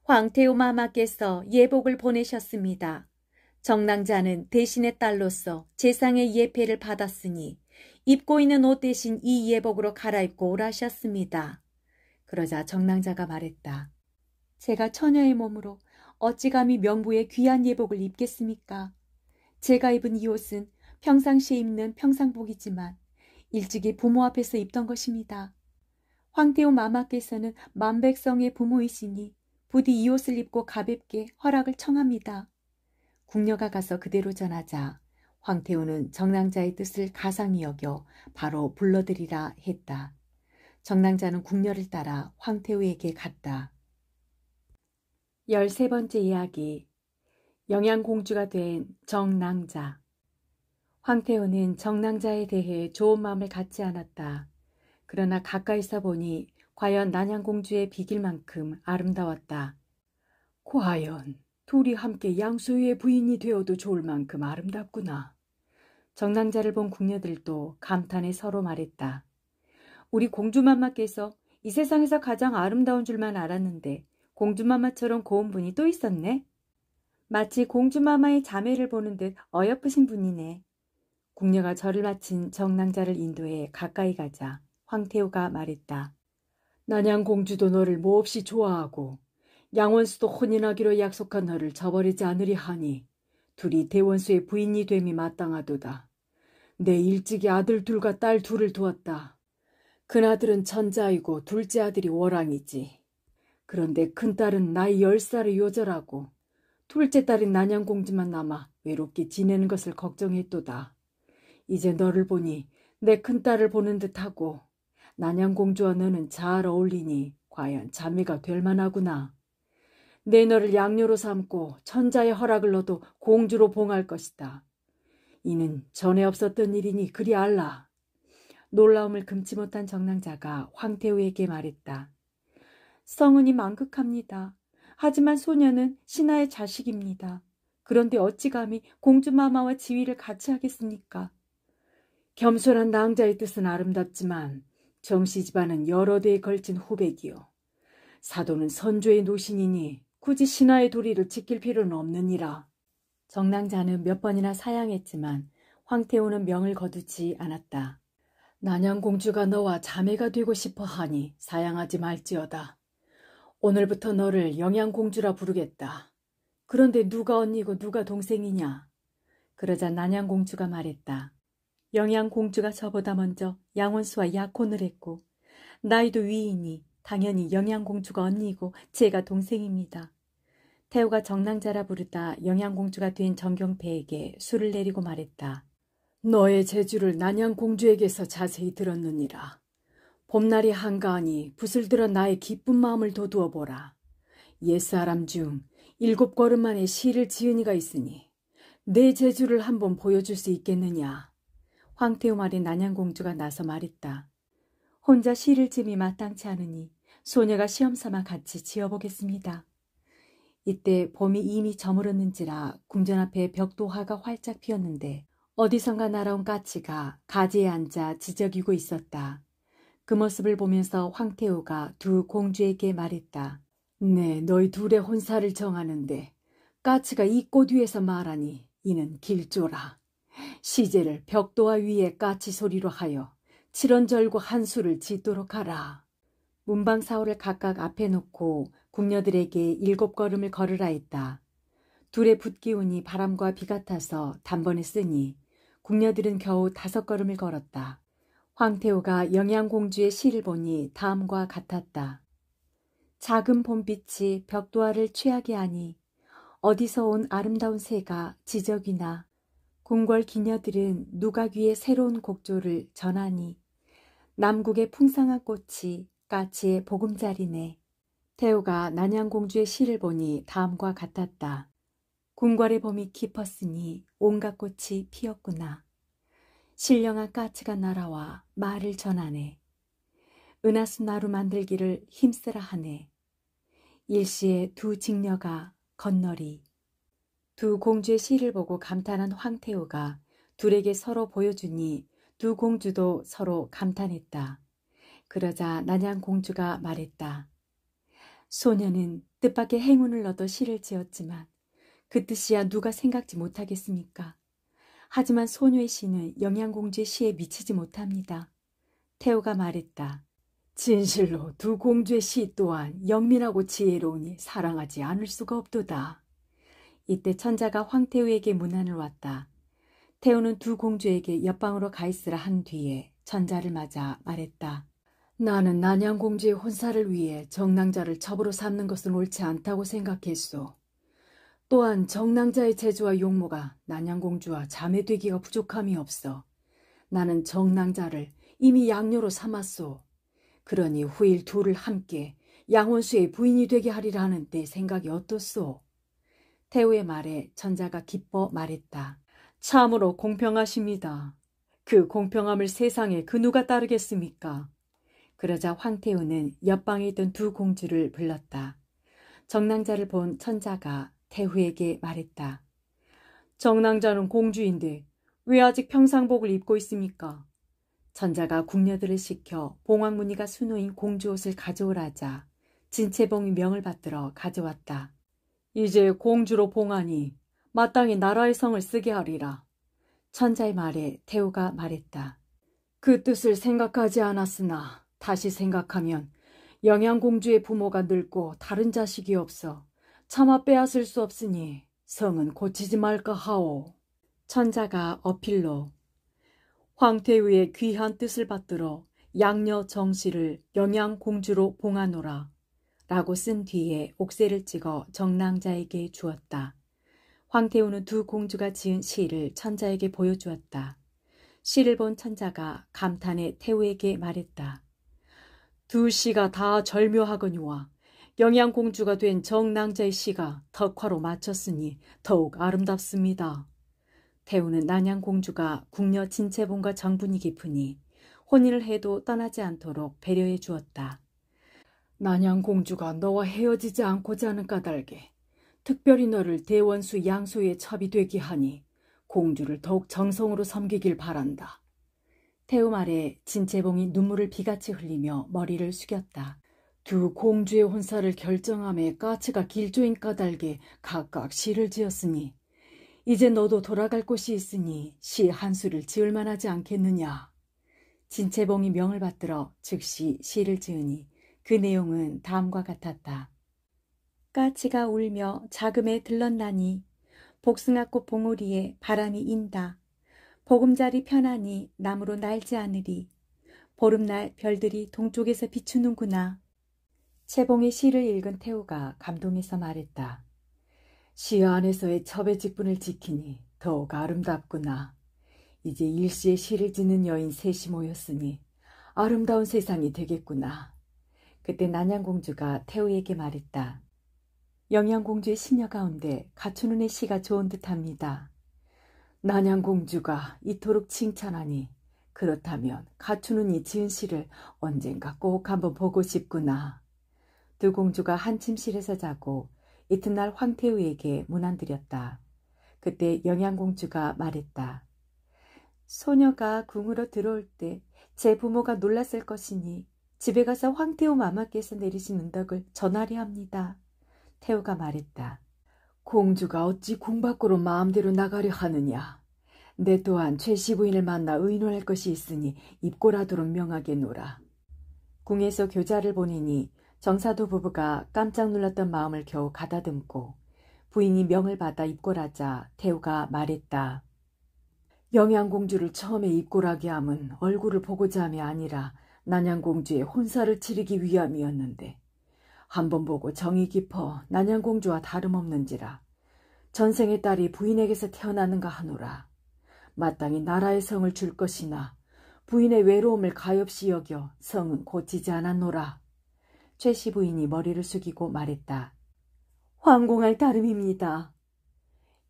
S1: 황태호 마마께서 예복을 보내셨습니다. 정랑자는 대신의 딸로서 재상의 예패를 받았으니 입고 있는 옷 대신 이 예복으로 갈아입고 오라셨습니다. 그러자 정랑자가 말했다. 제가 처녀의 몸으로 어찌 감히 명부의 귀한 예복을 입겠습니까? 제가 입은 이 옷은 평상시에 입는 평상복이지만 일찍이 부모 앞에서 입던 것입니다. 황태호 마마께서는 만백성의 부모이시니 부디 이 옷을 입고 가볍게 허락을 청합니다. 궁녀가 가서 그대로 전하자 황태호는 정랑자의 뜻을 가상히 여겨 바로 불러들이라 했다. 정랑자는 궁녀를 따라 황태호에게 갔다. 13번째 이야기. 영양공주가 된 정랑자. 황태호는 정랑자에 대해 좋은 마음을 갖지 않았다. 그러나 가까이서 보니 과연 난양공주의 비길 만큼 아름다웠다. 과연 둘이 함께 양소유의 부인이 되어도 좋을 만큼 아름답구나. 정랑자를 본 궁녀들도 감탄에 서로 말했다. 우리 공주마마께서 이 세상에서 가장 아름다운 줄만 알았는데 공주마마처럼 고운 분이 또 있었네. 마치 공주마마의 자매를 보는 듯 어여쁘신 분이네. 궁녀가 절을 마친 정랑자를 인도해 가까이 가자 황태호가 말했다. 난양공주도 너를 몹시 좋아하고 양원수도 혼인하기로 약속한 너를 저버리지 않으리 하니 둘이 대원수의 부인이 됨이 마땅하도다. 내 일찍이 아들 둘과 딸 둘을 두었다. 큰아들은 천자이고 둘째 아들이 월왕이지. 그런데 큰딸은 나이 10살의 요절하고 둘째 딸인 난양공주만 남아 외롭게 지내는 것을 걱정했도다. 이제 너를 보니 내 큰딸을 보는 듯하고 난양공주와 너는 잘 어울리니 과연 자매가 될 만하구나. 내 너를 양녀로 삼고 천자의 허락을 얻어 공주로 봉할 것이다. 이는 전에 없었던 일이니 그리 알라. 놀라움을 금치 못한 정랑자가 황태호에게 말했다. 성은이 망극합니다. 하지만 소녀는 신하의 자식입니다. 그런데 어찌 감히 공주마마와 지위를 같이 하겠습니까? 겸손한 낭자의 뜻은 아름답지만 정씨 집안은 여러 대에 걸친 후백이요. 사도는 선조의 노신이니
S2: 굳이 신하의 도리를 지킬 필요는 없느니라.
S1: 정낭자는 몇 번이나 사양했지만 황태우는 명을 거두지 않았다.
S2: 난양공주가 너와 자매가 되고 싶어 하니 사양하지 말지어다. 오늘부터 너를 영양공주라 부르겠다. 그런데 누가 언니고 누가 동생이냐?
S1: 그러자 난양공주가 말했다. 영양공주가 저보다 먼저 양원수와 약혼을 했고 나이도 위이니 당연히 영양공주가 언니고 제가 동생입니다. 태우가 정낭자라 부르다 영양공주가 된 정경패에게 술을 내리고 말했다.
S2: 너의 재주를 난양공주에게서 자세히 들었느니라. 봄날이 한가하니 붓을 들어 나의 기쁜 마음을 돋우어 보라. 옛사람 중 7걸음 만에 시를 지은 이가 있으니 내 재주를 한번 보여줄 수 있겠느냐.
S1: 황태우 말에 난양공주가 나서 말했다. 혼자 시를 쯤이 마땅치 않으니 소녀가 시험삼아 같이 지어보겠습니다. 이때 봄이 이미 저물었는지라 궁전 앞에 벽도화가 활짝 피었는데 어디선가 날아온 까치가 가지에 앉아 지저귀고 있었다. 그 모습을 보면서 황태우가 두 공주에게 말했다.
S2: 네, 너희 둘의 혼사를 정하는데 까치가 이 꽃 위에서 말하니 이는 길조라. 시제를 벽도화 위에 까치 소리로 하여 칠원절고 한수를 짓도록 하라.
S1: 문방사오를 각각 앞에 놓고 궁녀들에게 7걸음을 걸으라 했다. 둘의 붓기운이 바람과 비가 타서 단번에 쓰니 궁녀들은 겨우 5걸음을 걸었다. 황태우가 영양공주의 시를 보니 다음과 같았다. 작은 봄빛이 벽도화를 취하게 하니 어디서 온 아름다운 새가 지저귀나 궁궐 기녀들은 누각 위에 새로운 곡조를 전하니 남국의 풍성한 꽃이 까치의 보금자리네. 태우가 난양공주의 시를 보니 다음과 같았다. 궁궐의 봄이 깊었으니 온갖 꽃이 피었구나. 신령한 까치가 날아와 말을 전하네. 은하수 나루 만들기를 힘쓰라 하네. 일시에 두 직녀가 건너리. 두 공주의 시를 보고 감탄한 황태우가 둘에게 서로 보여주니 두 공주도 서로 감탄했다. 그러자 난양공주가 말했다. 소녀는 뜻밖의 행운을 얻어 시를 지었지만 그 뜻이야 누가 생각지 못하겠습니까? 하지만 소녀의 시는 영양공주의 시에 미치지 못합니다. 태우가 말했다.
S2: 진실로 두 공주의 시 또한 영민하고 지혜로우니 사랑하지 않을 수가 없도다.
S1: 이때 천자가 황태우에게 문안을 왔다. 태우는 두 공주에게 옆방으로 가 있으라 한 뒤에 천자를 맞아 말했다.
S2: 나는 난양공주의 혼사를 위해 정낭자를 첩으로 삼는 것은 옳지 않다고 생각했소. 또한 정낭자의 재주와 용모가 난양공주와 자매되기가 부족함이 없어. 나는 정낭자를 이미 양녀로 삼았소. 그러니 후일 둘을 함께 양원수의 부인이 되게 하리라 하는 내 생각이 어떻소?
S1: 태우의 말에 천자가 기뻐 말했다.
S2: 참으로 공평하십니다. 그 공평함을 세상에 그 누가 따르겠습니까?
S1: 그러자 황태우는 옆방에 있던 두 공주를 불렀다. 정낭자를 본 천자가 태후에게 말했다.
S2: 정낭자는 공주인데 왜 아직 평상복을 입고 있습니까?
S1: 천자가 궁녀들을 시켜 봉황무늬가 수놓인 공주옷을 가져오라자 진채봉이 명을 받들어 가져왔다.
S2: 이제 공주로 봉하니 마땅히 나라의 성을 쓰게 하리라.
S1: 천자의 말에 태우가 말했다.
S2: 그 뜻을 생각하지 않았으나 다시 생각하면 영양공주의 부모가 늙고 다른 자식이 없어 차마 빼앗을 수 없으니 성은 고치지 말까 하오.
S1: 천자가 어필로
S2: 황태우의 귀한 뜻을 받들어 양녀 정씨를 영양공주로 봉하노라
S1: 라고 쓴 뒤에 옥새를 찍어 정낭자에게 주었다. 황태우는 두 공주가 지은 시를 천자에게 보여주었다. 시를 본 천자가 감탄해 태우에게 말했다.
S2: 두 시가 다 절묘하거니와 영양공주가 된 정낭자의 시가 덕화로 맞췄으니 더욱 아름답습니다.
S1: 태우는 난양공주가 궁녀 진채봉과 정분이 깊으니 혼인을 해도 떠나지 않도록 배려해 주었다.
S2: 난양공주가 너와 헤어지지 않고자 하는 까닭에 특별히 너를 대원수 양소의 첩이 되게 하니 공주를 더욱 정성으로 섬기길 바란다.
S1: 태우 말에 진채봉이 눈물을 비같이 흘리며 머리를 숙였다.
S2: 두 공주의 혼사를 결정함에 까치가 길조인 까닭에 각각 시를 지었으니 이제 너도 돌아갈 곳이 있으니 시 한 수를 지을 만하지 않겠느냐. 진채봉이 명을 받들어 즉시 시를 지으니 그 내용은 다음과 같았다. 까치가 울며 자금에 들렀나니 복숭아꽃 봉우리에 바람이 인다. 보금자리 편하니 나무로 날지 않으리. 보름날 별들이 동쪽에서 비추는구나. 채봉의 시를 읽은 태우가 감동해서 말했다. 시 안에서의 첩의 직분을 지키니 더욱 아름답구나. 이제 일시에 시를 짓는 여인 셋이 모였으니 아름다운 세상이 되겠구나. 그때 난양공주가 태우에게 말했다. 영양공주의 시녀 가운데 갖추는의 시가 좋은 듯합니다. 난양공주가 이토록 칭찬하니 그렇다면 갖추는이 지은 시를 언젠가 꼭 한번 보고 싶구나. 두 공주가 한 침실에서 자고 이튿날 황태우에게 문안드렸다. 그때 영양공주가 말했다. 소녀가 궁으로 들어올 때 제 부모가 놀랐을 것이니 집에 가서 황태우 마마께서 내리신 은덕을 전하려 합니다. 태우가 말했다. 공주가 어찌 궁 밖으로 마음대로 나가려 하느냐. 내 또한 최씨 부인을 만나 의논할 것이 있으니 입고라도록 명하게노라. 궁에서 교자를 보내니 정사도 부부가 깜짝 놀랐던 마음을 겨우 가다듬고 부인이 명을 받아 입고라자 태우가 말했다. 영양공주를 처음에 입고라게 함은 얼굴을 보고자 함이 아니라 난양공주의 혼사를 치르기 위함이었는데 한번 보고 정이 깊어 난양공주와 다름없는지라 전생의 딸이 부인에게서 태어나는가 하노라. 마땅히 나라의 성을 줄 것이나 부인의 외로움을 가엾이 여겨 성은 고치지 않았노라. 최씨 부인이 머리를 숙이고 말했다. 황공할 따름입니다.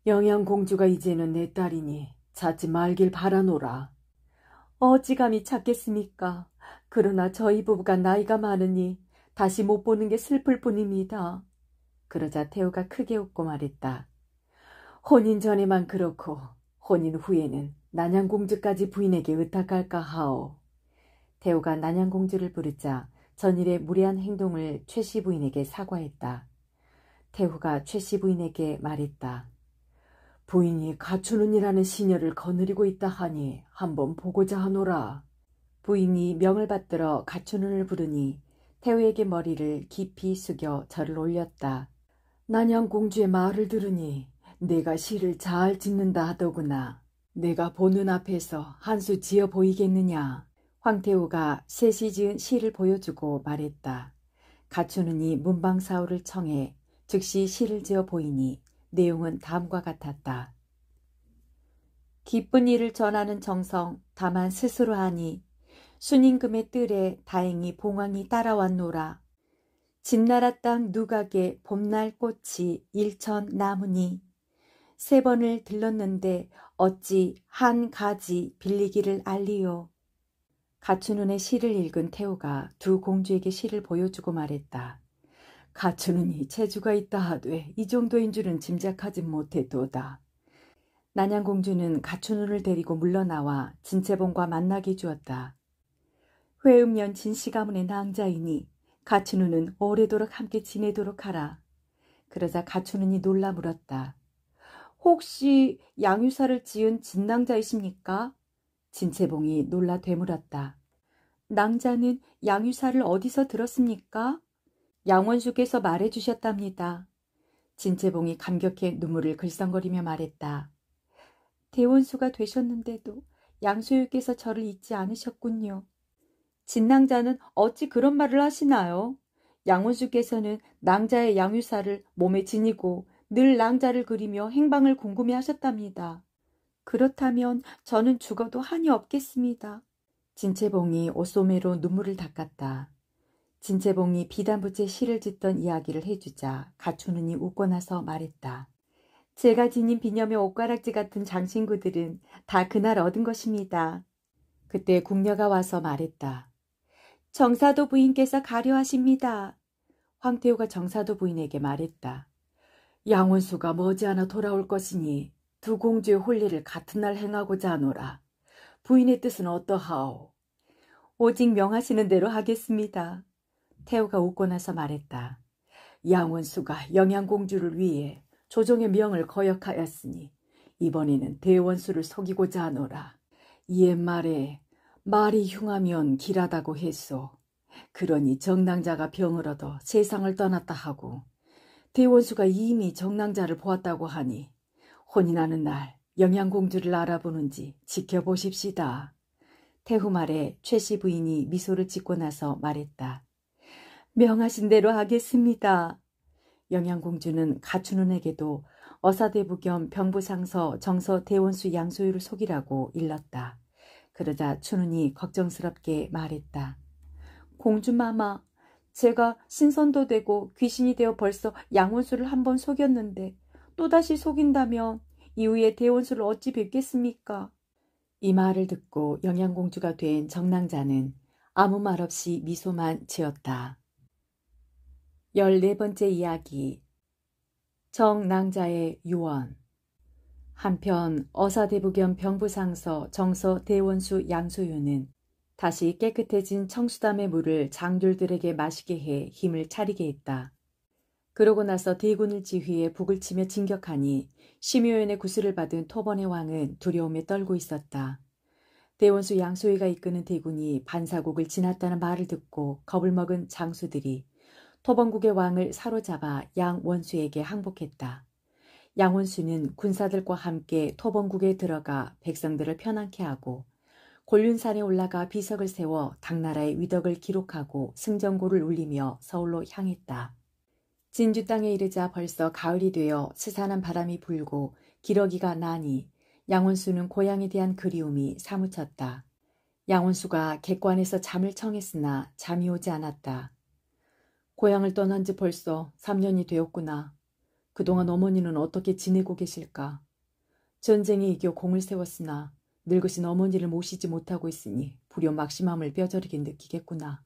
S2: 영양공주가 이제는 내 딸이니 찾지 말길 바라노라. 어찌 감히 찾겠습니까? 그러나 저희 부부가 나이가 많으니 다시 못 보는 게 슬플 뿐입니다. 그러자 태우가 크게 웃고 말했다. 혼인 전에만 그렇고 혼인 후에는 난양공주까지 부인에게 의탁할까 하오. 태우가 난양공주를 부르자 전일의 무례한 행동을 최씨 부인에게 사과했다. 태우가 최씨 부인에게 말했다. 부인이 갖추는이라는 시녀를 거느리고 있다 하니 한번 보고자 하노라. 부인이 명을 받들어 갖추는을 부르니 태우에게 머리를 깊이 숙여 절을 올렸다. 난양공주의 말을 들으니 내가 시를 잘 짓는다 하더구나. 내가 보는 앞에서 한 수 지어 보이겠느냐. 황태우가 셋이 지은 시를 보여주고 말했다. 갖추는이 문방사우를 청해 즉시 시를 지어 보이니 내용은 다음과 같았다. 기쁜 일을 전하는 정성 다만 스스로 하니 순임금의 뜰에 다행히 봉황이 따라왔노라. 진나라 땅 누각에 봄날 꽃이 일천 나무니 3번을 들렀는데 어찌 한 가지 빌리기를 알리요. 갖추는의 시를 읽은 태우가 두 공주에게 시를 보여주고 말했다. 갖추는이 재주가 있다 하되 이 정도인 줄은 짐작하지 못했도다. 난양공주는 갖추는을 데리고 물러나와 진채봉과 만나게 주었다. 회음년 진씨 가문의 낭자이니 갖추는은 오래도록 함께 지내도록 하라. 그러자 갖추는이 놀라 물었다. 혹시 양유사를 지은 진낭자이십니까? 진채봉이 놀라 되물었다. 낭자는 양유사를 어디서 들었습니까? 양원수께서 말해주셨답니다. 진채봉이 감격해 눈물을 글썽거리며 말했다. 대원수가 되셨는데도 양소유께서 저를 잊지 않으셨군요. 진낭자는 어찌 그런 말을 하시나요? 양원수께서는 낭자의 양유사를 몸에 지니고 늘 낭자를 그리며 행방을 궁금해하셨답니다. 그렇다면 저는 죽어도 한이 없겠습니다. 진채봉이 옷소매로 눈물을 닦았다. 진채봉이 비단부채 시를 짓던 이야기를 해주자 갖추는이 웃고 나서 말했다. 제가 지닌 비념의 옷가락지 같은 장신구들은 다 그날 얻은 것입니다. 그때 궁녀가 와서 말했다. 정사도 부인께서 가려 하십니다. 황태우가 정사도 부인에게 말했다. 양원수가 머지않아 돌아올 것이니 두 공주의 혼례를 같은 날 행하고자 하노라. 부인의 뜻은 어떠하오? 오직 명하시는 대로 하겠습니다.
S1: 태우가 웃고 나서 말했다. 양원수가 영양공주를 위해 조정의 명을 거역하였으니 이번에는 대원수를 속이고자 하노라. 옛말에 말이 흉하면 길하다고 했소. 그러니 정랑자가 병을 얻어 세상을 떠났다 하고 대원수가 이미 정랑자를 보았다고 하니 혼인하는 날 영양공주를 알아보는지 지켜보십시다. 태후 말에 최씨 부인이 미소를 짓고 나서 말했다. 명하신 대로 하겠습니다. 영양공주는 가춘은에게도 어사대부 겸 병부상서 정서 대원수 양소유를 속이라고 일렀다. 그러자 춘은이 걱정스럽게 말했다. 공주마마, 제가 신선도 되고 귀신이 되어 벌써 양원수를 한 번 속였는데 또다시 속인다면 이후에 대원수를 어찌 뵙겠습니까? 이 말을 듣고 영양공주가 된 정랑자는 아무 말 없이 미소만 지었다. 14번째 이야기 정랑자의 유언. 한편 어사대부 겸 병부상서 정서 대원수 양소유는 다시 깨끗해진 청수담의 물을 장졸들에게 마시게 해 힘을 차리게 했다. 그러고 나서 대군을 지휘해 북을 치며 진격하니 심효연의 구슬을 받은 토번의 왕은 두려움에 떨고 있었다. 대원수 양소유가 이끄는 대군이 반사국을 지났다는 말을 듣고 겁을 먹은 장수들이 토번국의 왕을 사로잡아 양원수에게 항복했다. 양원수는 군사들과 함께 토번국에 들어가 백성들을 편안케 하고 곤륜산에 올라가 비석을 세워 당나라의 위덕을 기록하고 승전고를 울리며 서울로 향했다. 진주 땅에 이르자 벌써 가을이 되어 스산한 바람이 불고 기러기가 나니 양원수는 고향에 대한 그리움이 사무쳤다. 양원수가 객관에서 잠을 청했으나 잠이 오지 않았다. 고향을 떠난 지 벌써 3년이 되었구나. 그동안 어머니는 어떻게 지내고 계실까? 전쟁에 이겨 공을 세웠으나 늙으신 어머니를 모시지 못하고 있으니 불효 막심함을 뼈저리게 느끼겠구나.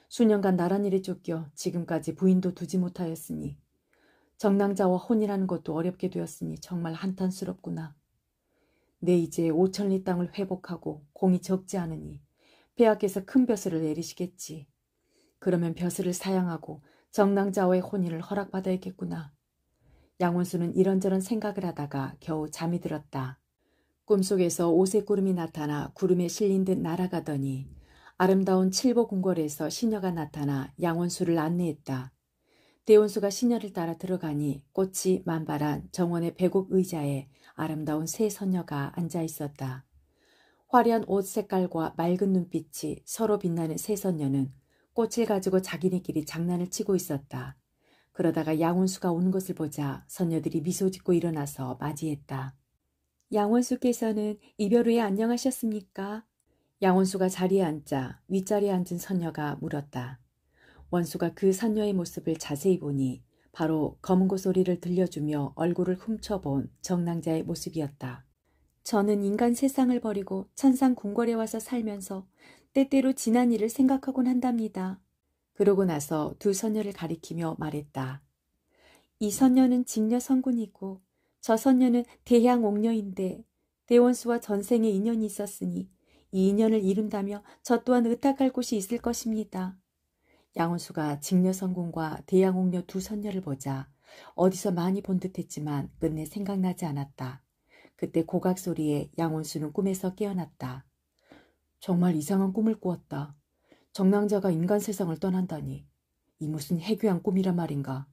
S1: 수년간 나란 일에 쫓겨 지금까지 부인도 두지 못하였으니 정랑자와 혼이라는 것도 어렵게 되었으니 정말 한탄스럽구나. 내 이제 5천리 땅을 회복하고 공이 적지 않으니 폐하께서 큰 벼슬을 내리시겠지. 그러면 벼슬을 사양하고 정랑자와의 혼인을 허락받아야겠구나. 양원수는 이런저런 생각을 하다가 겨우 잠이 들었다. 꿈속에서 오색구름이 나타나 구름에 실린 듯 날아가더니 아름다운 칠보궁궐에서 시녀가 나타나 양원수를 안내했다. 대원수가 시녀를 따라 들어가니 꽃이 만발한 정원의 배곡 의자에 아름다운 세 선녀가 앉아 있었다. 화려한 옷 색깔과 맑은 눈빛이 서로 빛나는 세 선녀는 꽃을 가지고 자기네끼리 장난을 치고 있었다. 그러다가 양원수가 오는 것을 보자 선녀들이 미소 짓고 일어나서 맞이했다. 양원수께서는 이별 후에 안녕하셨습니까? 양원수가 자리에 앉자 윗자리에 앉은 선녀가 물었다. 원수가 그 선녀의 모습을 자세히 보니 바로 검은고 소리를 들려주며 얼굴을 훔쳐본 정랑자의 모습이었다. 저는 인간 세상을 버리고 천상 궁궐에 와서 살면서 때때로 지난 일을 생각하곤 한답니다. 그러고 나서 두 선녀를 가리키며 말했다. 이 선녀는 직녀 성군이고 저 선녀는 대향 옥녀인데 대원수와 전생에 인연이 있었으니 이 인연을 이룬다며 저 또한 의탁할 곳이 있을 것입니다. 양원수가 직녀 성군과 대향 옥녀 두 선녀를 보자 어디서 많이 본 듯했지만 끝내 생각나지 않았다. 그때 고각 소리에 양원수는 꿈에서 깨어났다. 정말 이상한 꿈을 꾸었다. 정랑자가 인간 세상을 떠난다니. 이 무슨 해괴한 꿈이란 말인가.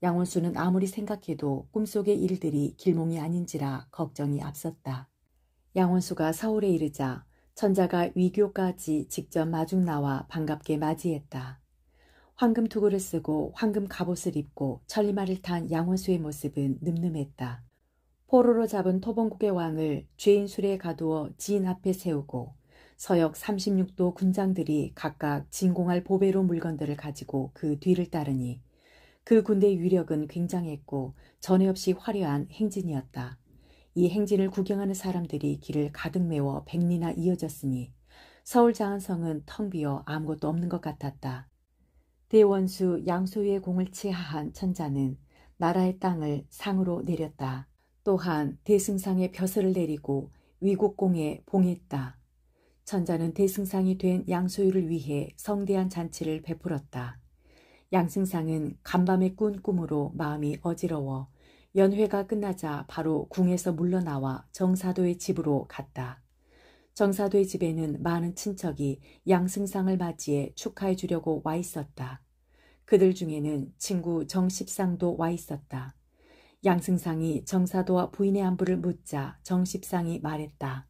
S1: 양원수는 아무리 생각해도 꿈속의 일들이 길몽이 아닌지라 걱정이 앞섰다. 양원수가 서울에 이르자 천자가 위교까지 직접 마중 나와 반갑게 맞이했다. 황금 투구를 쓰고 황금 갑옷을 입고 천리마를 탄 양원수의 모습은 늠름했다. 포로로 잡은 토봉국의 왕을 죄인술에 가두어 지인 앞에 세우고 서역 36도 군장들이 각각 진공할 보배로 물건들을 가지고 그 뒤를 따르니 그 군대의 위력은 굉장했고 전에 없이 화려한 행진이었다. 이 행진을 구경하는 사람들이 길을 가득 메워 백리나 이어졌으니 서울 장안성은 텅 비어 아무것도 없는 것 같았다. 대원수 양소유의 공을 치하한 천자는 나라의 땅을 상으로 내렸다. 또한 대승상의 벼슬을 내리고 위국공에 봉했다. 천자는 대승상이 된 양소유를 위해 성대한 잔치를 베풀었다. 양승상은 간밤에 꾼 꿈으로 마음이 어지러워 연회가 끝나자 바로 궁에서 물러나와 정사도의 집으로 갔다. 정사도의 집에는 많은 친척이 양승상을 맞이해 축하해 주려고 와 있었다. 그들 중에는 친구 정십상도 와 있었다. 양승상이 정사도와 부인의 안부를 묻자 정십상이 말했다.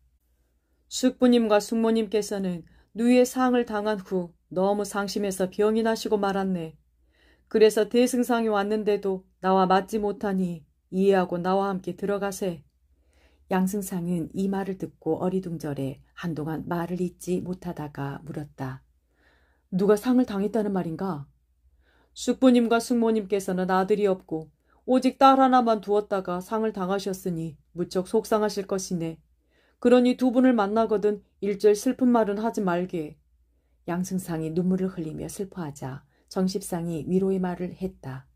S2: 숙부님과 숙모님께서는 누이의 상을 당한 후 너무 상심해서 병이 나시고 말았네. 그래서 대승상이 왔는데도 나와 맞지 못하니 이해하고 나와 함께 들어가세.
S1: 양승상은 이 말을 듣고 어리둥절해 한동안 말을 잇지 못하다가 물었다.
S2: 누가 상을 당했다는 말인가? 숙부님과 숙모님께서는 아들이 없고 오직 딸 하나만 두었다가 상을 당하셨으니 무척 속상하실 것이네. 그러니 두 분을 만나거든 일절 슬픈 말은 하지 말게.
S1: 양승상이 눈물을 흘리며 슬퍼하자 정십상이 위로의 말을 했다.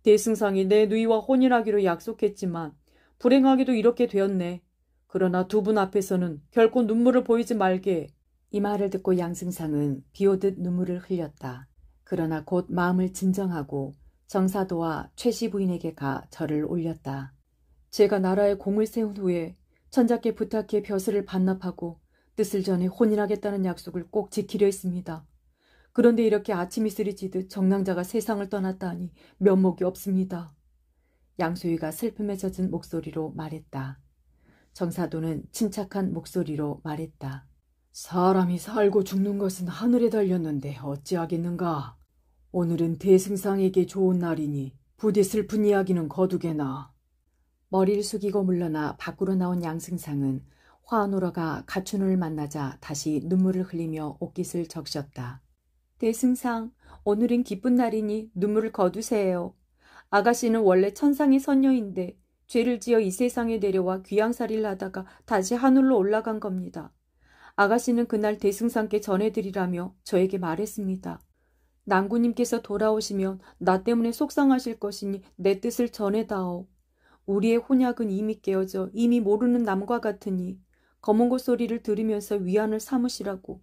S2: 대승상이 내 누이와 혼인하기로 약속했지만 불행하게도 이렇게 되었네. 그러나 두 분 앞에서는 결코 눈물을 보이지 말게.
S1: 이 말을 듣고 양승상은 비오듯 눈물을 흘렸다. 그러나 곧 마음을 진정하고 정사도와 최씨 부인에게 가 절을 올렸다.
S2: 제가 나라에 공을 세운 후에 천자께 부탁해 벼슬을 반납하고 뜻을 전해 혼인하겠다는 약속을 꼭 지키려 했습니다. 그런데 이렇게 아침이 쓰리지듯 정랑자가 세상을 떠났다 하니 면목이 없습니다.
S1: 양소희가 슬픔에 젖은 목소리로 말했다. 정사도는 침착한 목소리로 말했다.
S2: 사람이 살고 죽는 것은 하늘에 달렸는데 어찌하겠는가. 오늘은 대승상에게 좋은 날이니 부디 슬픈 이야기는 거두게나.
S1: 머리를 숙이고 물러나 밖으로 나온 양승상은 화하노러가 가춘을 만나자 다시 눈물을 흘리며 옷깃을 적셨다.
S3: 대승상, 오늘은 기쁜 날이니 눈물을 거두세요. 아가씨는 원래 천상의 선녀인데 죄를 지어 이 세상에 내려와 귀양살이를 하다가 다시 하늘로 올라간 겁니다. 아가씨는 그날 대승상께 전해드리라며 저에게 말했습니다. 낭구님께서 돌아오시면 나 때문에 속상하실 것이니 내 뜻을 전해다오. 우리의 혼약은 이미 깨어져 이미 모르는 남과 같으니 검은 고 소리를 들으면서 위안을 삼으시라고.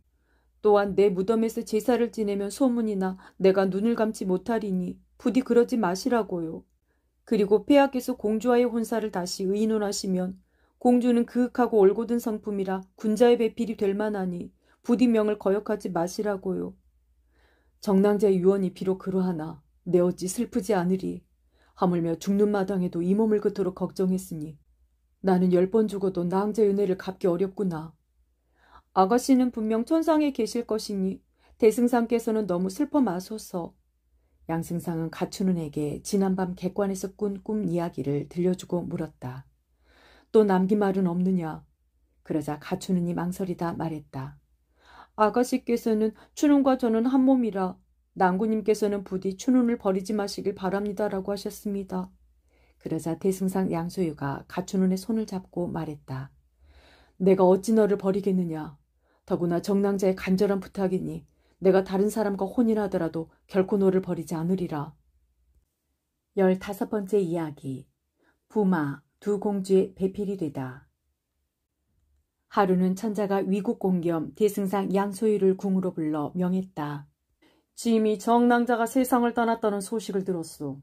S3: 또한 내 무덤에서 제사를 지내면 소문이나 내가 눈을 감지 못하리니 부디 그러지 마시라고요. 그리고 폐하께서 공주와의 혼사를 다시 의논하시면 공주는 그윽하고 올곧은 성품이라 군자의 배필이 될 만하니 부디 명을 거역하지 마시라고요. 정랑자의 유언이 비록 그러하나 내 어찌 슬프지 않으리. 하물며 죽는 마당에도 이 몸을 그토록 걱정했으니 나는 10번 죽어도 낭자의 은혜를 갚기 어렵구나. 아가씨는 분명 천상에 계실 것이니 대승상께서는 너무 슬퍼 마소서.
S1: 양승상은 가춘은에게 지난밤 객관에서 꾼 꿈 이야기를 들려주고 물었다.
S2: 또 남긴 말은 없느냐?
S1: 그러자 가춘은이 망설이다 말했다.
S2: 아가씨께서는 춘훈과 저는 한 몸이라 낭구님께서는 부디 춘훈을 버리지 마시길 바랍니다라고 하셨습니다.
S1: 그러자 대승상 양소유가 가춘은의 손을 잡고 말했다.
S2: 내가 어찌 너를 버리겠느냐. 더구나 정랑자의 간절한 부탁이니 내가 다른 사람과 혼인하더라도 결코 너를 버리지 않으리라.
S1: 15번째 이야기. 부마, 두 공주의 배필이 되다. 하루는 천자가 위국공 겸 대승상 양소유를 궁으로 불러 명했다.
S2: 짐이 정랑자가 세상을 떠났다는 소식을 들었소.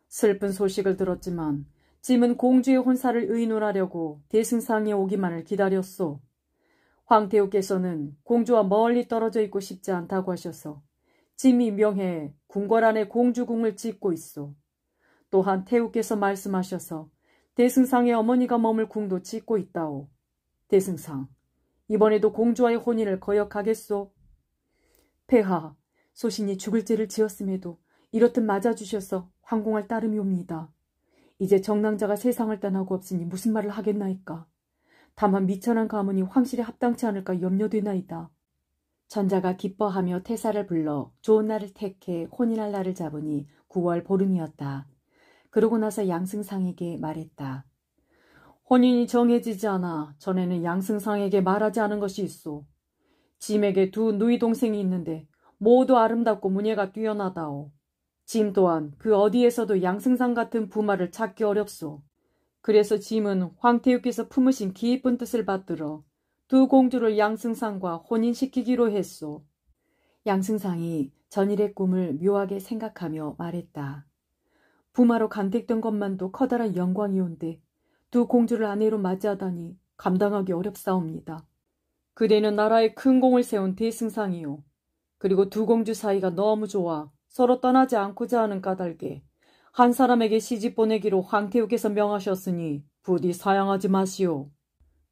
S2: 슬픈 소식을 들었지만 짐은 공주의 혼사를 의논하려고 대승상이 오기만을 기다렸소. 황태우께서는 공주와 멀리 떨어져 있고 싶지 않다고 하셔서 짐이 명해 궁궐 안에 공주궁을 짓고 있소. 또한 태우께서 말씀하셔서 대승상의 어머니가 머물 궁도 짓고 있다오. 대승상, 이번에도 공주와의 혼인을 거역하겠소? 폐하, 소신이 죽을 죄를 지었음에도 이렇듯 맞아주셔서 황공할 따름이옵니다. 이제 정랑자가 세상을 떠나고 없으니 무슨 말을 하겠나이까. 다만 미천한 가문이 황실에 합당치 않을까 염려되나이다.
S1: 천자가 기뻐하며 태사를 불러 좋은 날을 택해 혼인할 날을 잡으니 9월 보름이었다. 그러고 나서 양승상에게 말했다.
S2: 혼인이 정해지지 않아 전에는 양승상에게 말하지 않은 것이 있소. 짐에게 두 누이 동생이 있는데 모두 아름답고 문예가 뛰어나다오. 짐 또한 그 어디에서도 양승상 같은 부마를 찾기 어렵소. 그래서 짐은 황태우께서 품으신 깊은 뜻을 받들어 두 공주를 양승상과 혼인시키기로 했소.
S1: 양승상이 전일의 꿈을 묘하게 생각하며 말했다.
S2: 부마로 간택된 것만도 커다란 영광이온데 두 공주를 아내로 맞이하다니 감당하기 어렵사옵니다. 그대는 나라에 큰 공을 세운 대승상이요. 그리고 두 공주 사이가 너무 좋아 서로 떠나지 않고자 하는 까닭에 한 사람에게 시집 보내기로 황태우께서 명하셨으니 부디 사양하지 마시오.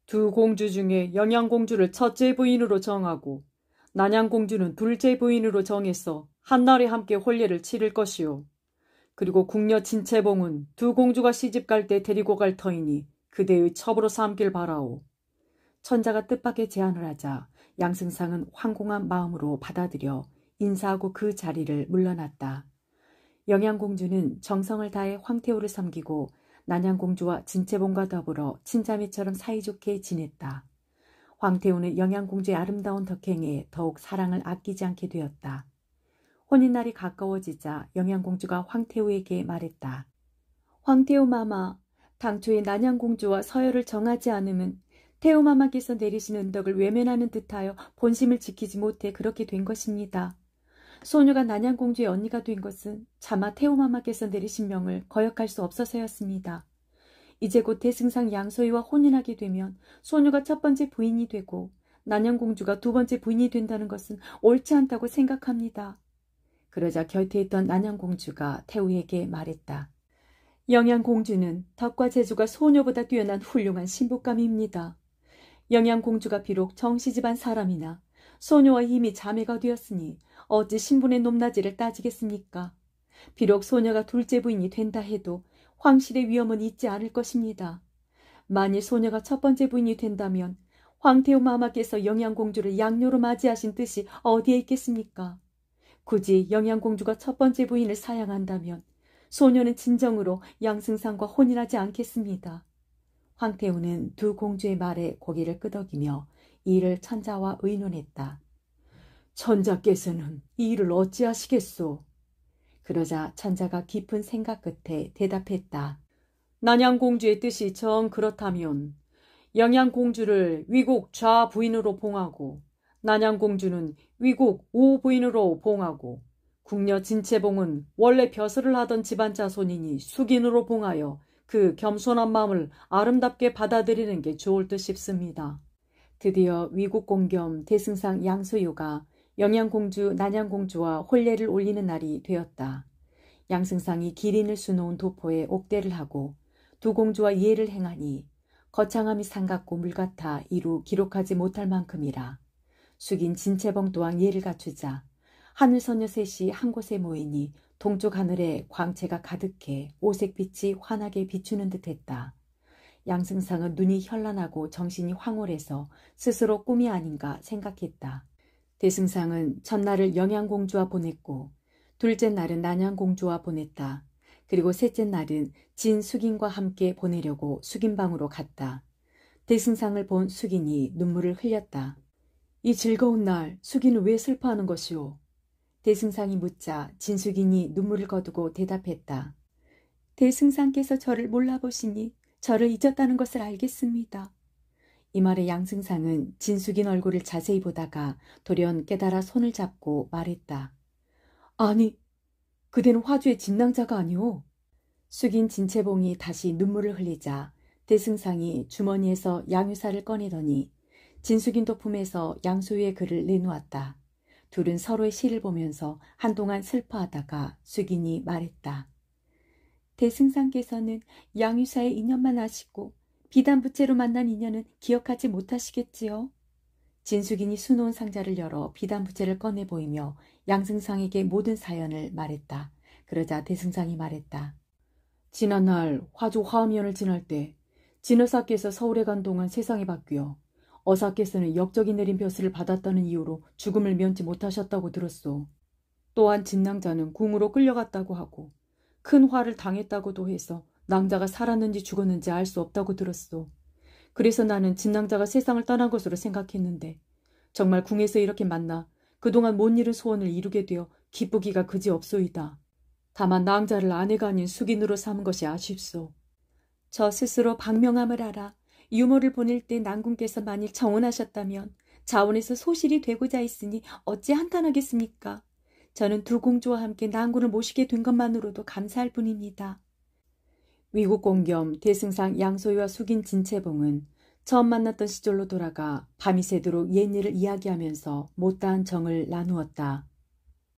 S2: 두 공주 중에 영양공주를 첫째 부인으로 정하고 난양공주는 둘째 부인으로 정해서 한날에 함께 혼례를 치를 것이오. 그리고 궁녀 진채봉은 두 공주가 시집갈 때 데리고 갈 터이니 그대의 첩으로 삼길 바라오.
S1: 천자가 뜻밖의 제안을 하자 양승상은 황공한 마음으로 받아들여 인사하고 그 자리를 물러났다. 영양공주는 정성을 다해 황태우를 섬기고 난양공주와 진채봉과 더불어 친자매처럼 사이좋게 지냈다. 황태우는 영양공주의 아름다운 덕행에 더욱 사랑을 아끼지 않게 되었다. 혼인날이 가까워지자 영양공주가 황태우에게 말했다.
S3: 황태우 마마, 당초에 난양공주와 서열을 정하지 않으면 태우 마마께서 내리신 은덕을 외면하는 듯하여 본심을 지키지 못해 그렇게 된 것입니다. 소녀가 난양공주의 언니가 된 것은 차마 태우 마마께서 내리신 명을 거역할 수 없어서였습니다. 이제 곧 대승상 양소희와 혼인하게 되면 소녀가 첫 번째 부인이 되고 난양공주가 두 번째 부인이 된다는 것은 옳지 않다고 생각합니다.
S1: 그러자 곁에 있던 난양공주가 태우에게 말했다.
S3: 영양공주는 덕과 재주가 소녀보다 뛰어난 훌륭한 신부감입니다. 영양공주가 비록 정씨집안 사람이나 소녀와 이미 자매가 되었으니 어찌 신분의 높낮이를 따지겠습니까? 비록 소녀가 둘째 부인이 된다 해도 황실의 위험은 있지 않을 것입니다. 만일 소녀가 첫 번째 부인이 된다면 황태우 마마께서 영양공주를 양녀로 맞이하신 뜻이 어디에 있겠습니까? 굳이 영양공주가 첫 번째 부인을 사양한다면 소녀는 진정으로 양승상과 혼인하지 않겠습니다.
S1: 황태우는 두 공주의 말에 고개를 끄덕이며 이 일을 천자와 의논했다.
S2: 천자께서는 이 일을 어찌하시겠소?
S1: 그러자 천자가 깊은 생각 끝에 대답했다.
S2: 난양공주의 뜻이 정 그렇다면 영양공주를 위국 좌부인으로 봉하고 난양공주는 위국 우부인으로 봉하고 궁녀 진채봉은 원래 벼슬을 하던 집안 자손이니 숙인으로 봉하여 그 겸손한 마음을 아름답게 받아들이는 게 좋을 듯 싶습니다.
S1: 드디어 위국공 겸 대승상 양소유가 영양공주 난양공주와 혼례를 올리는 날이 되었다. 양승상이 기린을 수놓은 도포에 옥대를 하고 두 공주와 예를 행하니 거창함이 상같고 물같아 이루 기록하지 못할 만큼이라. 숙인 진채봉 또한 예를 갖추자 하늘소녀 셋이 한 곳에 모이니 동쪽 하늘에 광채가 가득해 오색빛이 환하게 비추는 듯했다. 양승상은 눈이 현란하고 정신이 황홀해서 스스로 꿈이 아닌가 생각했다. 대승상은 첫날을 영양공주와 보냈고 둘째 날은 난양공주와 보냈다. 그리고 셋째 날은 진숙인과 함께 보내려고 숙인방으로 갔다. 대승상을 본 숙인이 눈물을 흘렸다.
S2: 이 즐거운 날 숙인은 왜 슬퍼하는 것이오?
S1: 대승상이 묻자 진숙인이 눈물을 거두고 대답했다.
S3: 대승상께서 저를 몰라보시니 저를 잊었다는 것을 알겠습니다.
S1: 이 말에 양승상은 진숙인 얼굴을 자세히 보다가 돌연 깨달아 손을 잡고 말했다.
S2: 아니, 그대는 화주의 진낭자가 아니오.
S1: 숙인 진채봉이 다시 눈물을 흘리자 대승상이 주머니에서 양유사를 꺼내더니 진숙인도 품에서 양소유의 글을 내놓았다. 둘은 서로의 시를 보면서 한동안 슬퍼하다가 숙인이 말했다.
S3: 대승상께서는 양유사의 인연만 아시고 비단부채로 만난 인연은 기억하지 못하시겠지요.
S1: 진숙인이 수놓은 상자를 열어 비단부채를 꺼내 보이며 양승상에게 모든 사연을 말했다. 그러자 대승상이 말했다.
S2: 지난날 화주 화음연을 지날 때 진의사께서 서울에 간 동안 세상이 바뀌어 어사께서는 역적이 내린 벼슬을 받았다는 이유로 죽음을 면치 못하셨다고 들었소. 또한 진낭자는 궁으로 끌려갔다고 하고 큰 화를 당했다고도 해서 낭자가 살았는지 죽었는지 알 수 없다고 들었소. 그래서 나는 진낭자가 세상을 떠난 것으로 생각했는데 정말 궁에서 이렇게 만나 그동안 못 이룬 소원을 이루게 되어 기쁘기가 그지없소이다. 다만 낭자를 아내가 아닌 숙인으로 삼은 것이 아쉽소.
S3: 저 스스로 박명함을 알아 유모를 보낼 때 난군께서 만일 정혼하셨다면 자원에서 소실이 되고자 했으니 어찌 한탄하겠습니까? 저는 두 공주와 함께 난군을 모시게 된 것만으로도 감사할 뿐입니다.
S1: 위국공 겸 대승상 양소희와 숙인 진채봉은 처음 만났던 시절로 돌아가 밤이 새도록 옛일을 이야기하면서 못다한 정을 나누었다.